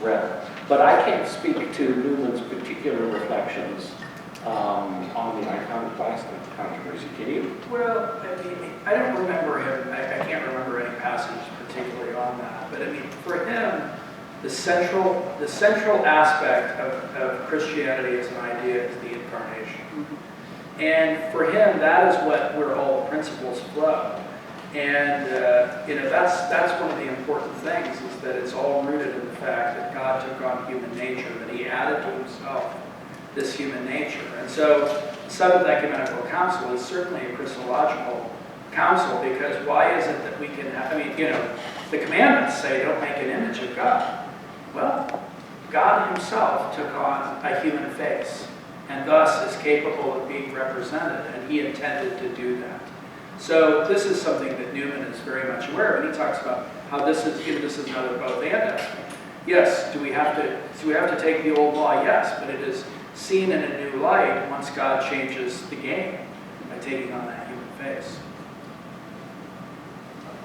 realm. But I can't speak to Newman's particular reflections on the iconoclastic controversy. Can you? Well, I mean, I don't remember him, I can't remember any passages particularly on that, but I mean, for him, the central aspect of Christianity as an idea is the incarnation. And for him, that is where all the principles flow. And that's one of the important things, is that it's all rooted in the fact that God took on human nature, that he added to himself this human nature. And so the Seventh Ecumenical Council is certainly a Christological council, because why is it that we can have, the commandments say don't make an image of God. Well, God himself took on a human face, and thus is capable of being represented, and he intended to do that. So this is something that Newman is very much aware of, and he talks about how this is another both and aspect. Yes, do we have to take the old law? Yes, but it is seen in a new light once God changes the game by taking on that human face.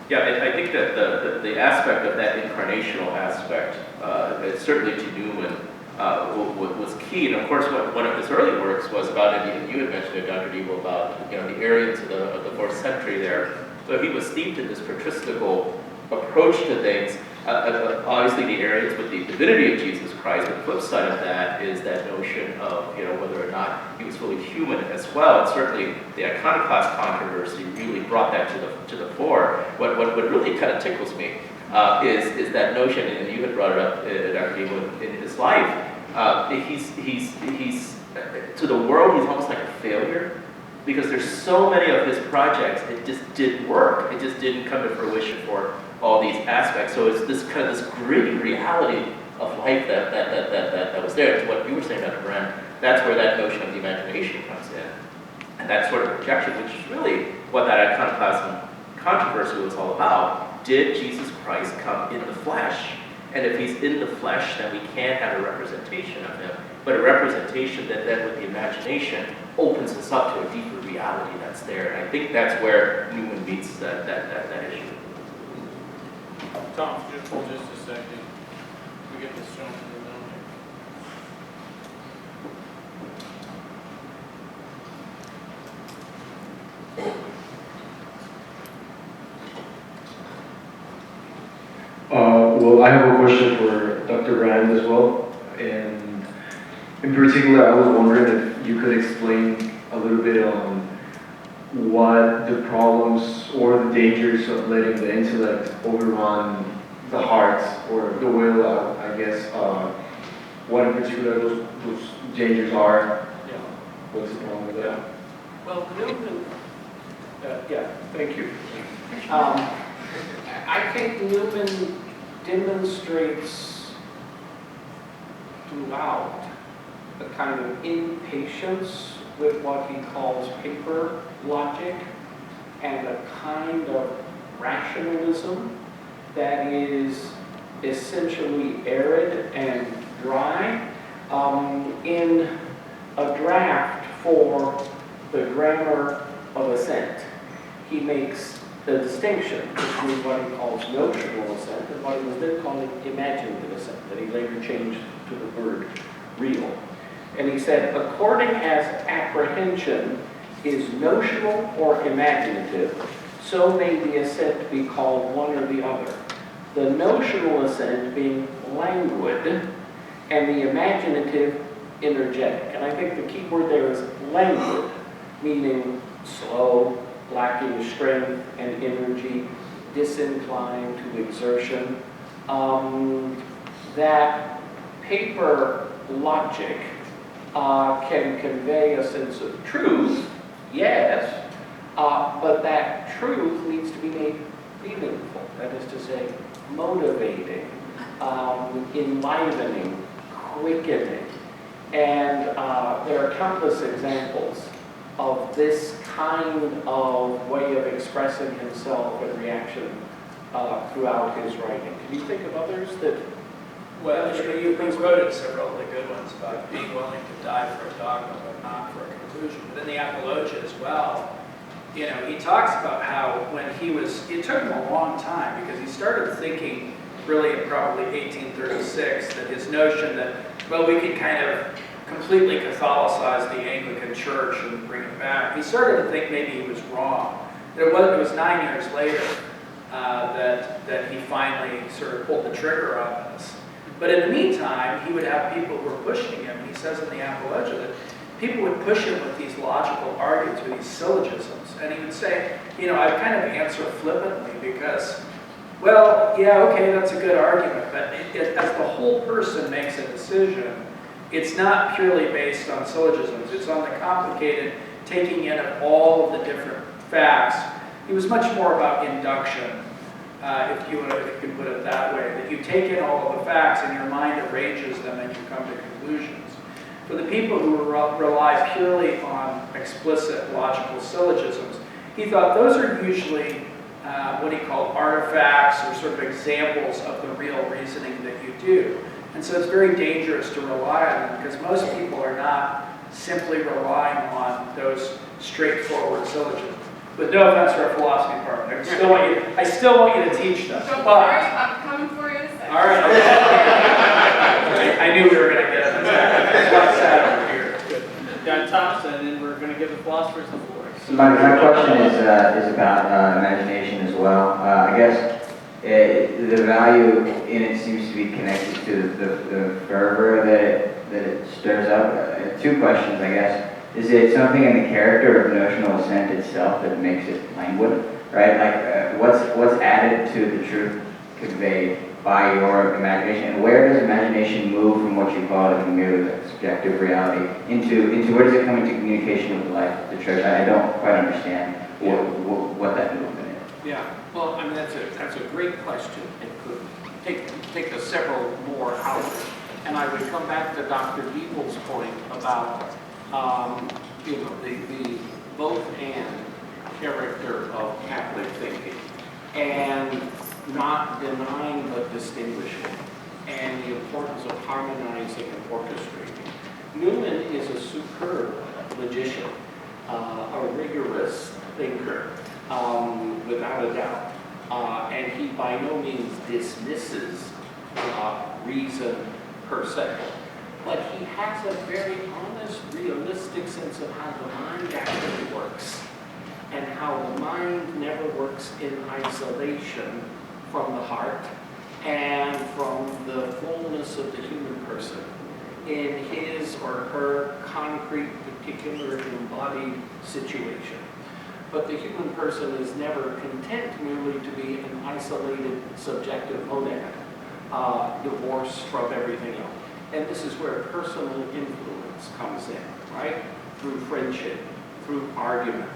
Yeah, I think that the aspect of that incarnational aspect, certainly to Newman, was key. And of course, one of his early works was about, and you had mentioned it, Dr. Deavel, about the Arians of the 4th century there. So he was steeped in this patristical approach to things. Obviously, the Arians with the divinity of Jesus Christ. The flip side of that is that notion of whether or not he was fully human as well. And certainly, the iconoclast controversy really brought that to the fore. What really kind of tickles me is that notion, and you had brought it up, Dr. Deavel, in his life. He's to the world, he's almost like a failure, because there's so many of his projects, it just didn't work. It just didn't come to fruition for all these aspects. So it's this kind of this gritty reality of life that was there. It's what you were saying, Dr. Brand. That's where that notion of the imagination comes in, and that sort of projection, which is really what that iconoclasm controversy was all about. Did Jesus Christ come in the flesh? And if he's in the flesh, then we can't have a representation of him, but a representation that then with the imagination opens us up to a deeper reality that's there. And I think that's where Newman meets that issue. Tom, just a second. We get this shown to the number. Well, I have a question for Dr. Rand as well. And in particular, I was wondering if you could explain a little bit on what the problems or the dangers of letting the intellect overrun the heart or the will, I guess. What in particular those dangers are. Yeah. What's the problem with that? Well, Newman, thank you. I think Newman demonstrates throughout a kind of impatience with what he calls paper logic and a kind of rationalism that is essentially arid and dry. In a draft for the grammar of assent, he makes the distinction between what he calls notional assent and what he was then calling imaginative assent, that he later changed to the word real. And he said, according as apprehension is notional or imaginative, so may the assent be called one or the other. The notional assent being languid, and the imaginative energetic. And I think the key word there is languid, meaning slow, lacking strength and energy, disinclined to exertion. That paper logic can convey a sense of truth, yes, but that truth needs to be made meaningful. That is to say, motivating, enlivening, quickening. And there are countless examples of this kind of way of expressing himself and reaction throughout his writing. Can you think of others that? Well, you quoted several of the good ones about being willing to die for a dogma, but not for a conclusion. But in the Apologia as well, he talks about how it took him a long time because he started thinking really in probably 1836 that his notion that, well, we could kind of completely Catholicize the Anglican Church and bring it back. He started to think maybe he was wrong. It was 9 years later that he finally sort of pulled the trigger on this. But in the meantime, he would have people who were pushing him, and he says in the Apologia that people would push him with these logical arguments, with these syllogisms, and he would say, you know, I'd kind of answer flippantly because, well, yeah, okay, that's a good argument, but as the whole person makes a decision, it's not purely based on syllogisms, it's on the complicated taking in of all of the different facts. He was much more about induction, if you can put it that way, that you take in all of the facts and your mind arranges them and you come to conclusions. For the people who rely purely on explicit logical syllogisms, he thought those are usually what he called artifacts or sort of examples of the real reasoning that you do. And so it's very dangerous to rely on them because most people are not simply relying on those straightforward syllogisms. With no offense to our philosophy department, I still want you to teach them. Don't But, worry, I'm coming for you in a second. all right. I knew we were going to get it. That's why I sat over here. John Thompson, and then we're going to give the philosophers the floor. My question is about imagination as well. I guess the value in it seems to be connected to the fervor that it stirs up. Two questions, I guess. Is it something in the character of notional assent itself that makes it languid, right? Like what's added to the truth conveyed by your imagination, and where does imagination move from what you call it merely like subjective reality into where does it come into communication with the life of the church? I don't quite understand what that movement is. Yeah, well, I mean, that's a great question. It could take us several more hours. And I would come back to Dr. Deavel's point about, you know, the both and character of Catholic thinking, and not denying but distinguishing, and the importance of harmonizing and orchestrating. Newman is a superb logician, a rigorous thinker, without a doubt, and he by no means dismisses reason per se, but he has a very honest, realistic sense of how the mind actually works, and how the mind never works in isolation from the heart and from the fullness of the human person in his or her concrete, particular, embodied situation. But the human person is never content merely to be an isolated, subjective monad, divorced from everything else. And this is where personal influence comes in, right? Through friendship, through argument,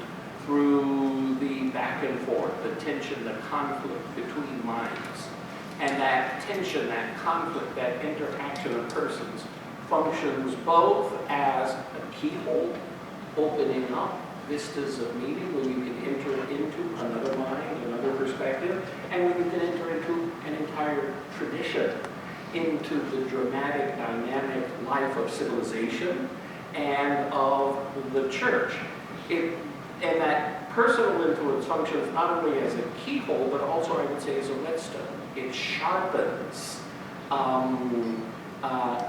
through the back and forth, the tension, the conflict between minds. And that tension, that conflict, that interaction of persons functions both as a keyhole, opening up vistas of meaning when you can enter into another mind, another perspective, and when you can enter into an entire tradition, into the dramatic, dynamic life of civilization and of the church. And that personal influence functions not only as a keyhole, but also, I would say, as a whetstone. It sharpens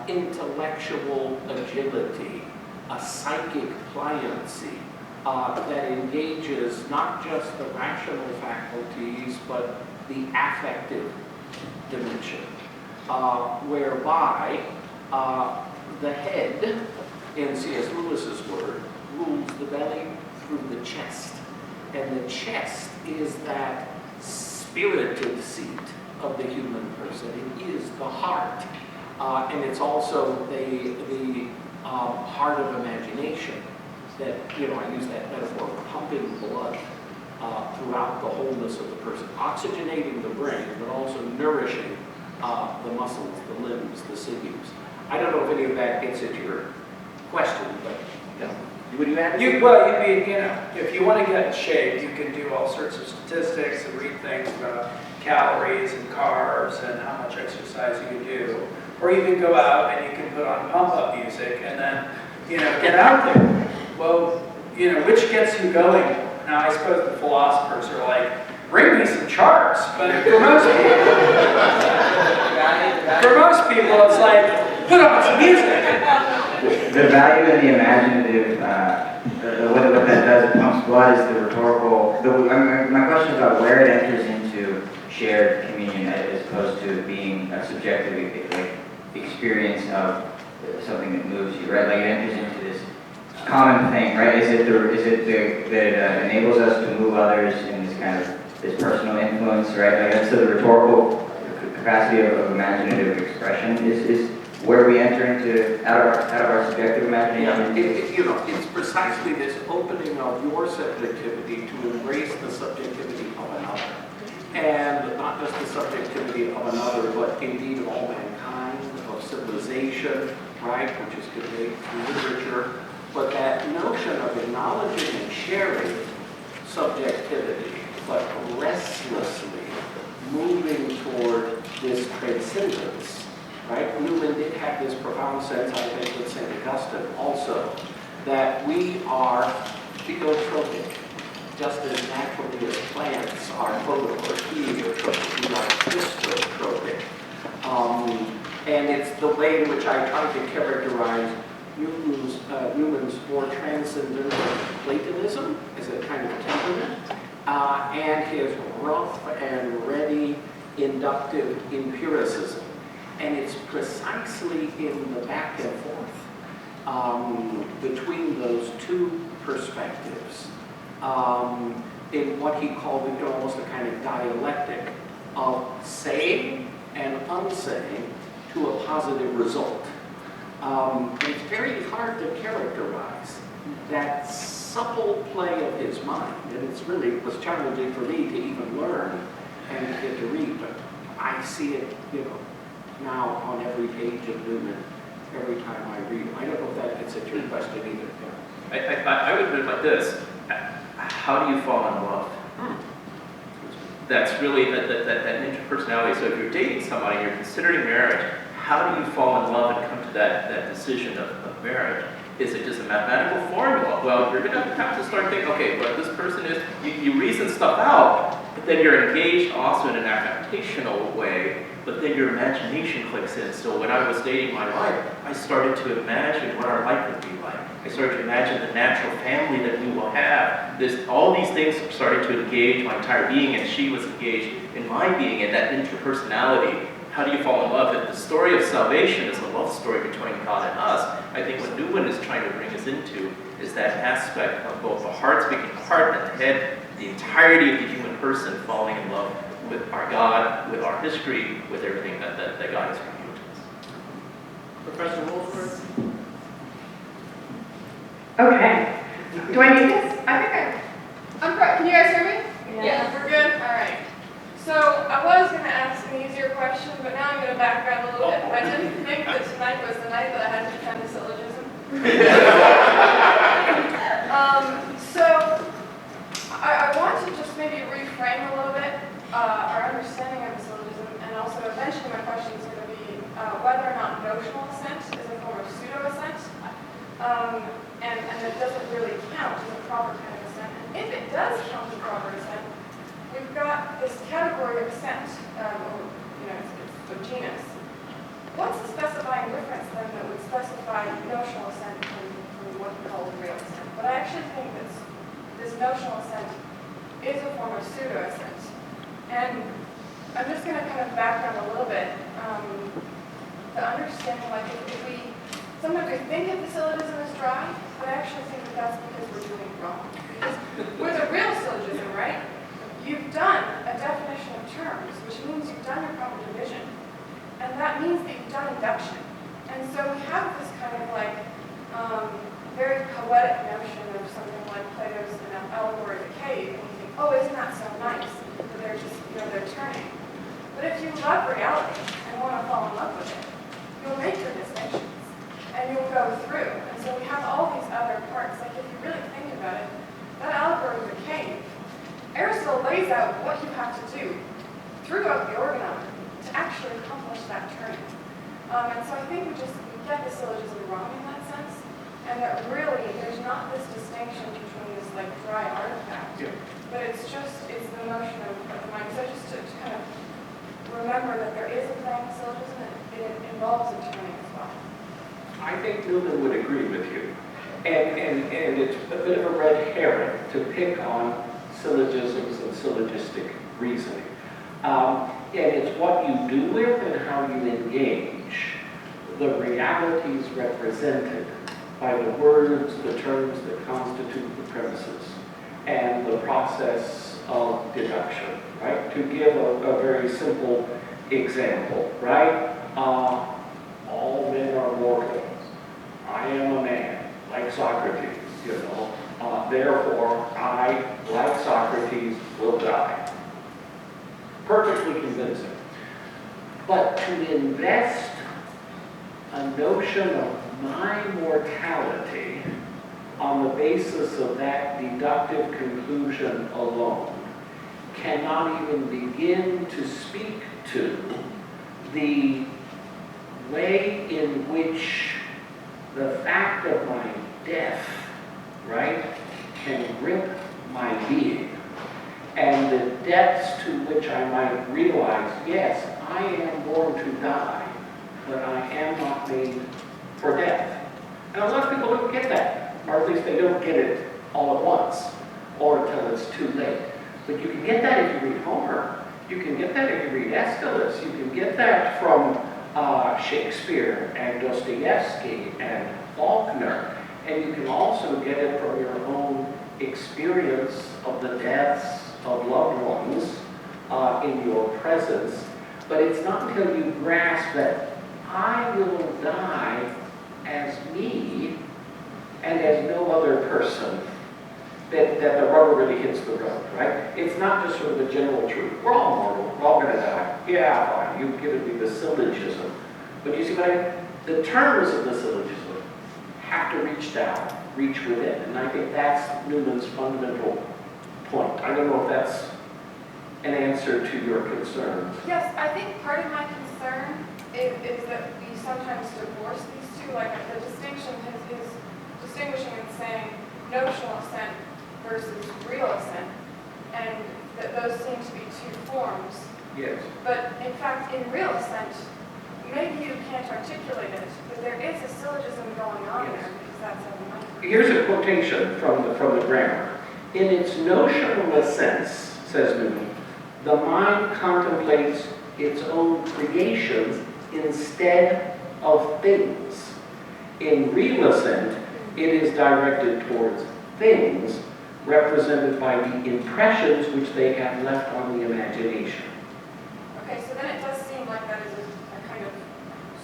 intellectual agility, a psychic pliancy that engages not just the rational faculties, but the affective dimension, whereby the head, in C.S. Lewis's word, rules the belly through the chest. And the chest is that spirited seat of the human person. It is the heart. And it's also the heart of imagination that, you know, I use that metaphor, pumping blood throughout the wholeness of the person, oxygenating the brain, but also nourishing the muscles, the limbs, the sinews. I don't know if any of that gets at your question, but no. Would you add? Well, you know, if you want to get in shape, you can do all sorts of statistics and read things about calories and carbs and how much exercise you do. Or you can go out and you can put on pump-up music and then, you know, get out there. Well, you know, which gets you going? Now, I suppose the philosophers are like, bring me some charts. But for most people, it's like, put on some music. The value in the imaginative, what that does, it pumps blood, is the rhetorical. My question is about where it enters into shared communion as opposed to being a subjective, like experience of something that moves you, right? Like it enters into this common thing, right? Is it that it enables us to move others in this kind of this personal influence, right? Like that's the rhetorical capacity of imaginative expression is where we enter into out of our subjective imagination. It's precisely this opening of your subjectivity to embrace the subjectivity of another. And not just the subjectivity of another, but indeed of all mankind, of civilization, right, which is conveyed through literature. But that notion of acknowledging and sharing subjectivity, but restlessly moving toward this transcendence, right? Newman did have this profound sense, I think, with St. Augustine also, that we are geotropic, just as naturally as plants are photo or heliotropic, we are histotropic. And it's the way in which I try to characterize Newman's more transcendental Platonism as a kind of temperament, and his rough and ready inductive empiricism. And it's precisely in the back and forth between those two perspectives, in what he called almost a kind of dialectic of saying and unsaying to a positive result. It's very hard to characterize that supple play of his mind, and it's really was challenging for me to even learn and get to read, but I see it, now on every page of Newman, every time I read him. I don't know if that gets at your question either. I would put it like this. How do you fall in love? That's really that interpersonality. So if you're dating somebody and you're considering marriage, how do you fall in love and come to that decision of marriage? Is it just a mathematical formula? Well, you're going to have to start thinking, okay, what this person is, you reason stuff out, but then you're engaged also in an adaptational way, but then your imagination clicks in. So when I was dating my wife, I started to imagine what our life would be like. I started to imagine the natural family that we will have. All these things started to engage my entire being, and she was engaged in my being, and that interpersonality. How do you fall in love? The story of salvation is a love story between God and us. I think what Newman is trying to bring us into is that aspect of both the heart speaking heart and the head, the entirety of the human person falling in love with our God, with our history, with everything that God has revealed to us. Professor Wolford? Okay. Do I need this? I think can you guys hear me? Yeah. We're good? All right. So I was going to ask an easier question, but now I'm going to background a little bit. I didn't think that tonight was the night that I had to defend the syllogism. So I want to just maybe reframe a little bit our understanding of the syllogism, and also eventually my question is going to be whether or not notional assent is a form of pseudo-assent, and it doesn't really count as a proper kind of assent. And if it does count as proper assent, we've got this category of assent, it's the genus. What's the specifying difference then that would specify notional assent from what we call real assent? But I actually think that this notional assent is a form of pseudo-assent. And I'm just going to kind of background a little bit to understand, like, if we, sometimes we think of the syllogism as dry, but I actually think that that's because we're doing it wrong. Because with a real syllogism, right, you've done a definition of terms, which means you've done your proper division. And that means that you've done induction. And so we have this kind of like very poetic notion of something like Plato's allegory of the cave, and you think, oh, isn't that so nice? That they're just, they're turning. But if you love reality and want to fall in love with it, you'll make your distinctions. And you'll go through. And so we have all these other parts. Like if you really think about it, that allegory of the cave, Aristotle lays out what you have to do throughout the organon to actually accomplish that turning. And so I think we get the syllogism wrong in that sense, and that really there's not this distinction between this like dry artifact, but it's the notion of the mind. So just to kind of remember that there is a thing, syllogism, and it involves a turning as well. I think Newman would agree with you. And it's a bit of a red herring to pick on syllogisms and syllogistic reasoning. And it's what you do with and how you engage the realities represented by the words, the terms that constitute the premises, and the process of deduction, right? To give a very simple example, right? All men are mortal. I am a man, like Socrates, you know. Therefore, I, like Socrates, will die. Perfectly convincing. But to invest a notion of my mortality on the basis of that deductive conclusion alone cannot even begin to speak to the way in which the fact of my death, right, can grip my being, and the depths to which I might realize, yes, I am born to die, but I am not made for death. And a lot of people don't get that, or at least they don't get it all at once, or until it's too late. But you can get that if you read Homer. You can get that if you read Aeschylus. You can get that from Shakespeare and Dostoevsky and Faulkner. And you can also get it from your own experience of the deaths of loved ones in your presence. But it's not until you grasp that I will die as me and as no other person that the rubber really hits the road, right? It's not just sort of the general truth. We're all mortal. We're all going to die. Yeah, fine. You've given me the syllogism. But you see what the terms of the syllogism have to reach down, reach within. And I think that's Newman's fundamental point. I don't know if that's an answer to your concerns. Yes, I think part of my concern is that we sometimes divorce these two, like the distinction is distinguishing and saying notional assent versus real assent, and that those seem to be two forms. Yes. But in fact, in real assent, maybe you can't articulate it, but there is a syllogism going on Yes. there, because that's how the mind. Here's a quotation from the grammar. In its notional sense, says Newman, the mind contemplates its own creations instead of things. In real assent, it is directed towards things represented by the impressions which they have left on the imagination. Okay, so then it does seem like that is a kind of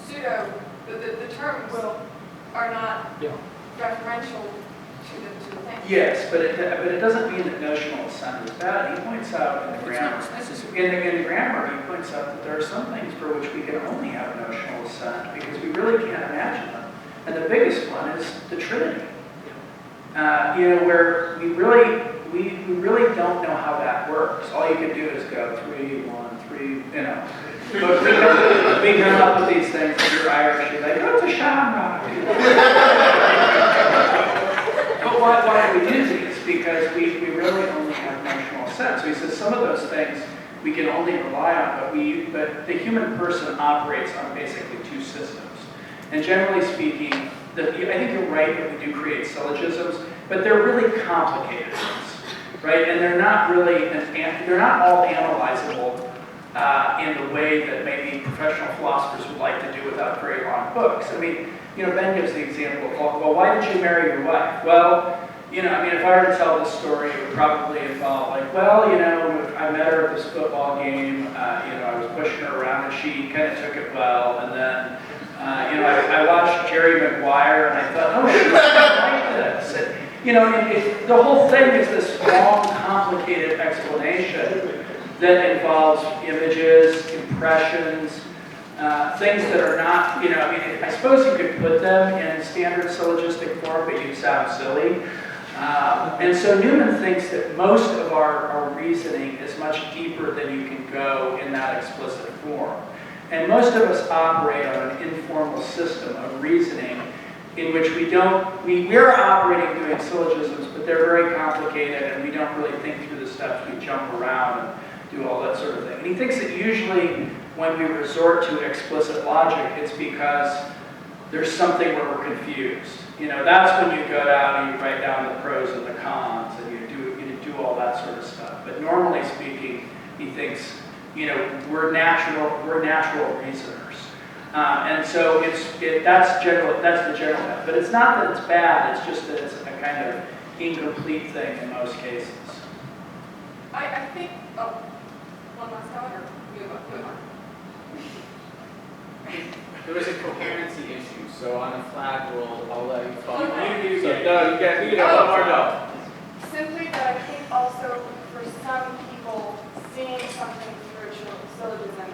pseudo, the terms are not referential to the thing. Yes, but it doesn't mean that notional assent is bad. He points out in the grammar, in the grammar, he points out that there are some things for which we can only have notional assent because we really can't imagine them. And the biggest one is the Trinity. Where we really don't know how that works. All you can do is go 3, 1, 3, But we come up with these things, and you're Irish, you're like, oh, it's a shamrock. But why do we do these? Because we really only have notional assent. So he says some of those things we can only rely on, but the human person operates on basically two systems. And generally speaking, I think you're right that we do create syllogisms, but they're really complicated ones, right? And they're not really, they're not all analyzable in the way that maybe professional philosophers would like to do without very long books. I mean, Ben gives the example of, well, why did you marry your wife? Well, if I were to tell this story, it would probably involve like, I met her at this football game, I was pushing her around and she kind of took it well, and then I watched Jerry Maguire and I thought, oh, she's like this. And, the whole thing is this long, complicated explanation that involves images, impressions, things that are not, I suppose you could put them in standard syllogistic form, but you'd sound silly. And so Newman thinks that most of our reasoning is much deeper than you can go in that explicit form. And most of us operate on an informal system of reasoning in which we're operating doing syllogisms, but they're very complicated and we don't really think through the steps. We jump around and do all that sort of thing. And he thinks that usually when we resort to explicit logic, it's because there's something where we're confused. That's when you go down and you write down the pros and the cons and you do all that sort of stuff. But normally speaking, he thinks, we're natural reasoners. And so that's the general method. But it's not that it's bad, it's just that it's a kind of incomplete thing in most cases. I think, one last comment, or move on. There was a coherency issue, so on the flag rule, I'll let you talk. Okay. No, you get one more go. Simply that I think also for some people, seeing something through a syllogism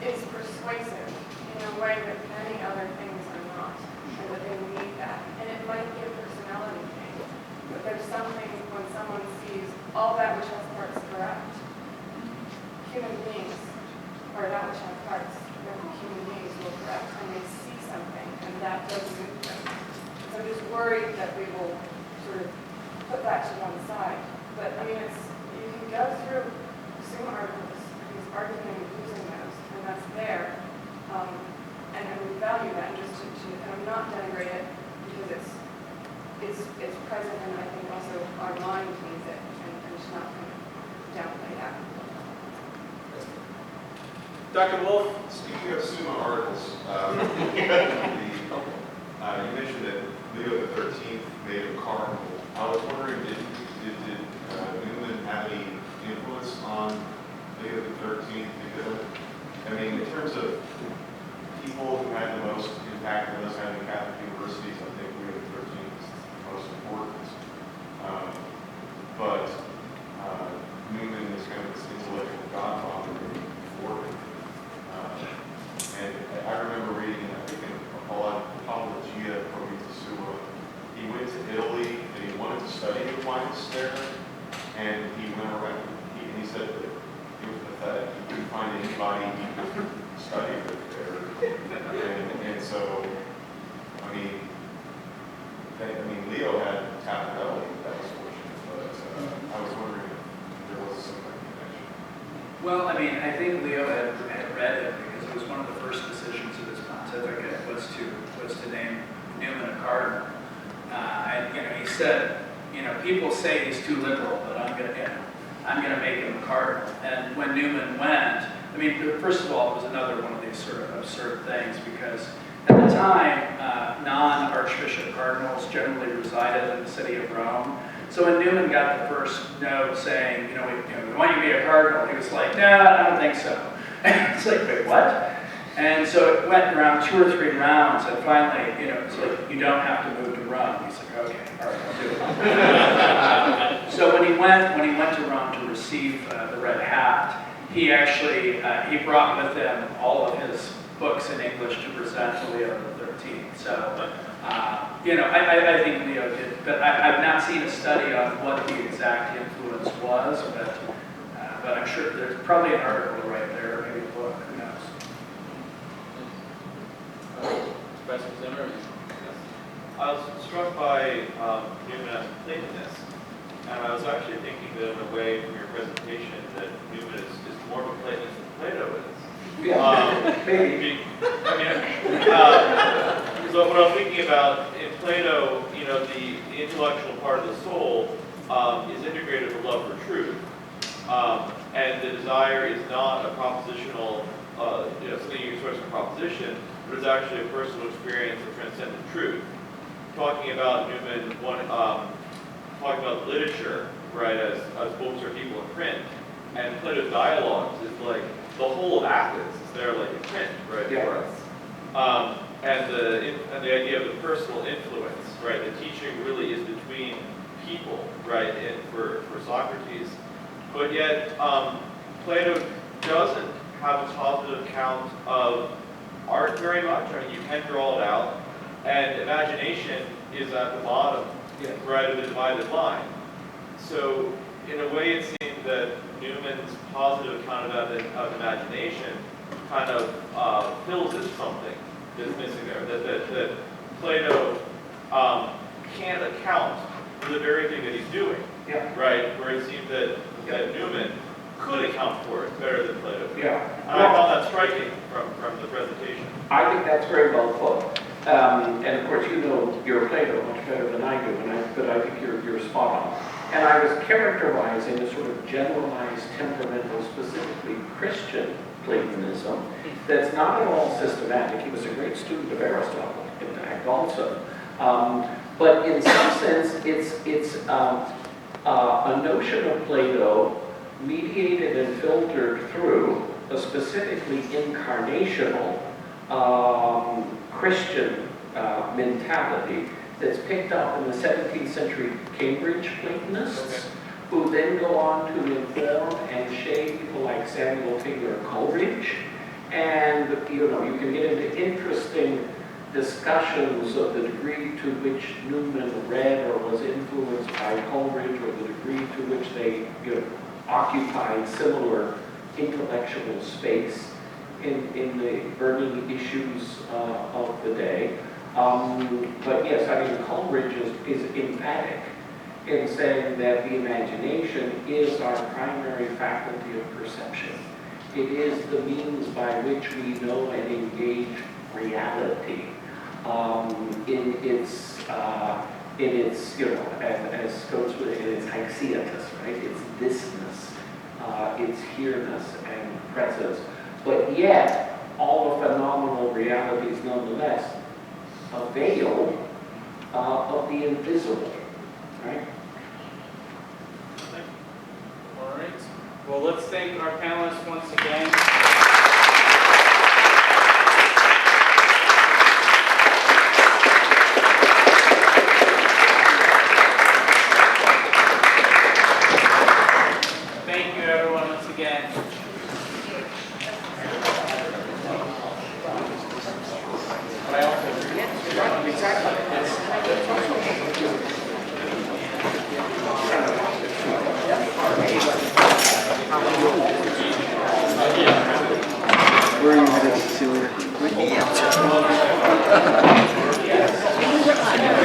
is persuasive in a way that many other things are not, and that they need that. And it might be a personality thing, but there's something when someone sees all that which has parts correct, human beings, or that which has parts, human beings will correct, and they see something, and that does move them. So I'm just worried that we will sort of put that to one side. But I mean, you can go through Zoom articles, he's arguing and using those, and that's there. And we value that, and and I'm not denigrate it because it's present, and I think also our mind needs it, and just not kind of downplay that. Dr. Wolf? Speaking of Summa articles, you mentioned that Leo the 13th made him cardinal. I was wondering, did Newman have any influence on Leo the 13th? Because, I mean, in terms of people who had the most impact on us having Catholic universities, I think Leo the 13th is the most important. But Newman is kind of this intellectual godfather for him. And I remember reading, I think, in Apologia Pro Summa, he went to Italy and he wanted to study Aquinas there, and he went around, and he said that he was pathetic. He couldn't find anybody he could study with there. And so, I mean, Leo had Tappinelli, that was fortunate, but I was wondering if there was some kind of connection. Well, I mean, I think Leo had read it because it was one of the first decisions of his pontificate was to name Newman a cardinal. And he said, people say he's too liberal, but I'm gonna make him a cardinal. And when Newman went, I mean, first of all, it was another one of these sort of absurd things because at the time, non-archbishop cardinals generally resided in the city of Rome. So when Newman got the first note saying, we want you to be a cardinal, he was like, no, I don't think so. It's like, wait, what? And so it went around 2 or 3 rounds, and finally, it's like, you don't have to move to Rome. He's like, okay, all right, I'll do it. So when he went to Rome to receive the red hat, he actually, he brought with him all of his books in English to present to Leo the 13th. So, I think Leo did, but I've not seen a study on what the exact influence was, but I'm sure there's probably an article right there, maybe a book, who knows. Professor Zimmer? I was struck by Newman as a Platonist, and I was actually thinking that in a way from your presentation that Newman is more of a Platonist than Plato is. Maybe. So what I'm thinking about in Plato, the intellectual part of the soul is integrated with love for truth, and the desire is not a propositional, something you express in a proposition, but it's actually a personal experience of transcendent truth. Talking about Newman, talking about literature, right, as books or people in print, and Plato's dialogues is like the whole of Athens is there like in print, right, for us. And the idea of the personal influence, right, the teaching really is between people, right, and for Socrates. But yet, Plato doesn't have a positive account of art very much. I mean, you can draw it out, and imagination is at the bottom, right, of the divided line. So, in a way, it seems that Newman's positive account of imagination kind of fills in something that's missing there. That Plato can't account for the very thing that he's doing, right? Where it seems that Newman could account for it better than Plato could. And I found that striking from the presentation. I think that's very well put. And of course, you know your Plato much better than I do, but I think you're spot on. And I was characterizing a sort of generalized temperamental, specifically Christian Platonism that's not at all systematic. He was a great student of Aristotle, in fact, also. But in some sense, it's a notion of Plato mediated and filtered through a specifically incarnational Christian mentality that's picked up in the 17th century Cambridge Platonists, who then go on to inform and shape people like Samuel Taylor Coleridge. And you can get into interesting discussions of the degree to which Newman read or was influenced by Coleridge, or the degree to which they occupied similar intellectual space in the burning issues of the day. But yes, I mean, Coleridge is emphatic in saying that the imagination is our primary faculty of perception. It is the means by which we know and engage reality in its as Scots would, in its haixiotus, right? Its thisness, its here-ness and presence. But yet, all the phenomenal realities nonetheless avail of the invisible, right? All right. Well, let's thank our panelists once again. Thank you, everyone, once again. Exactly.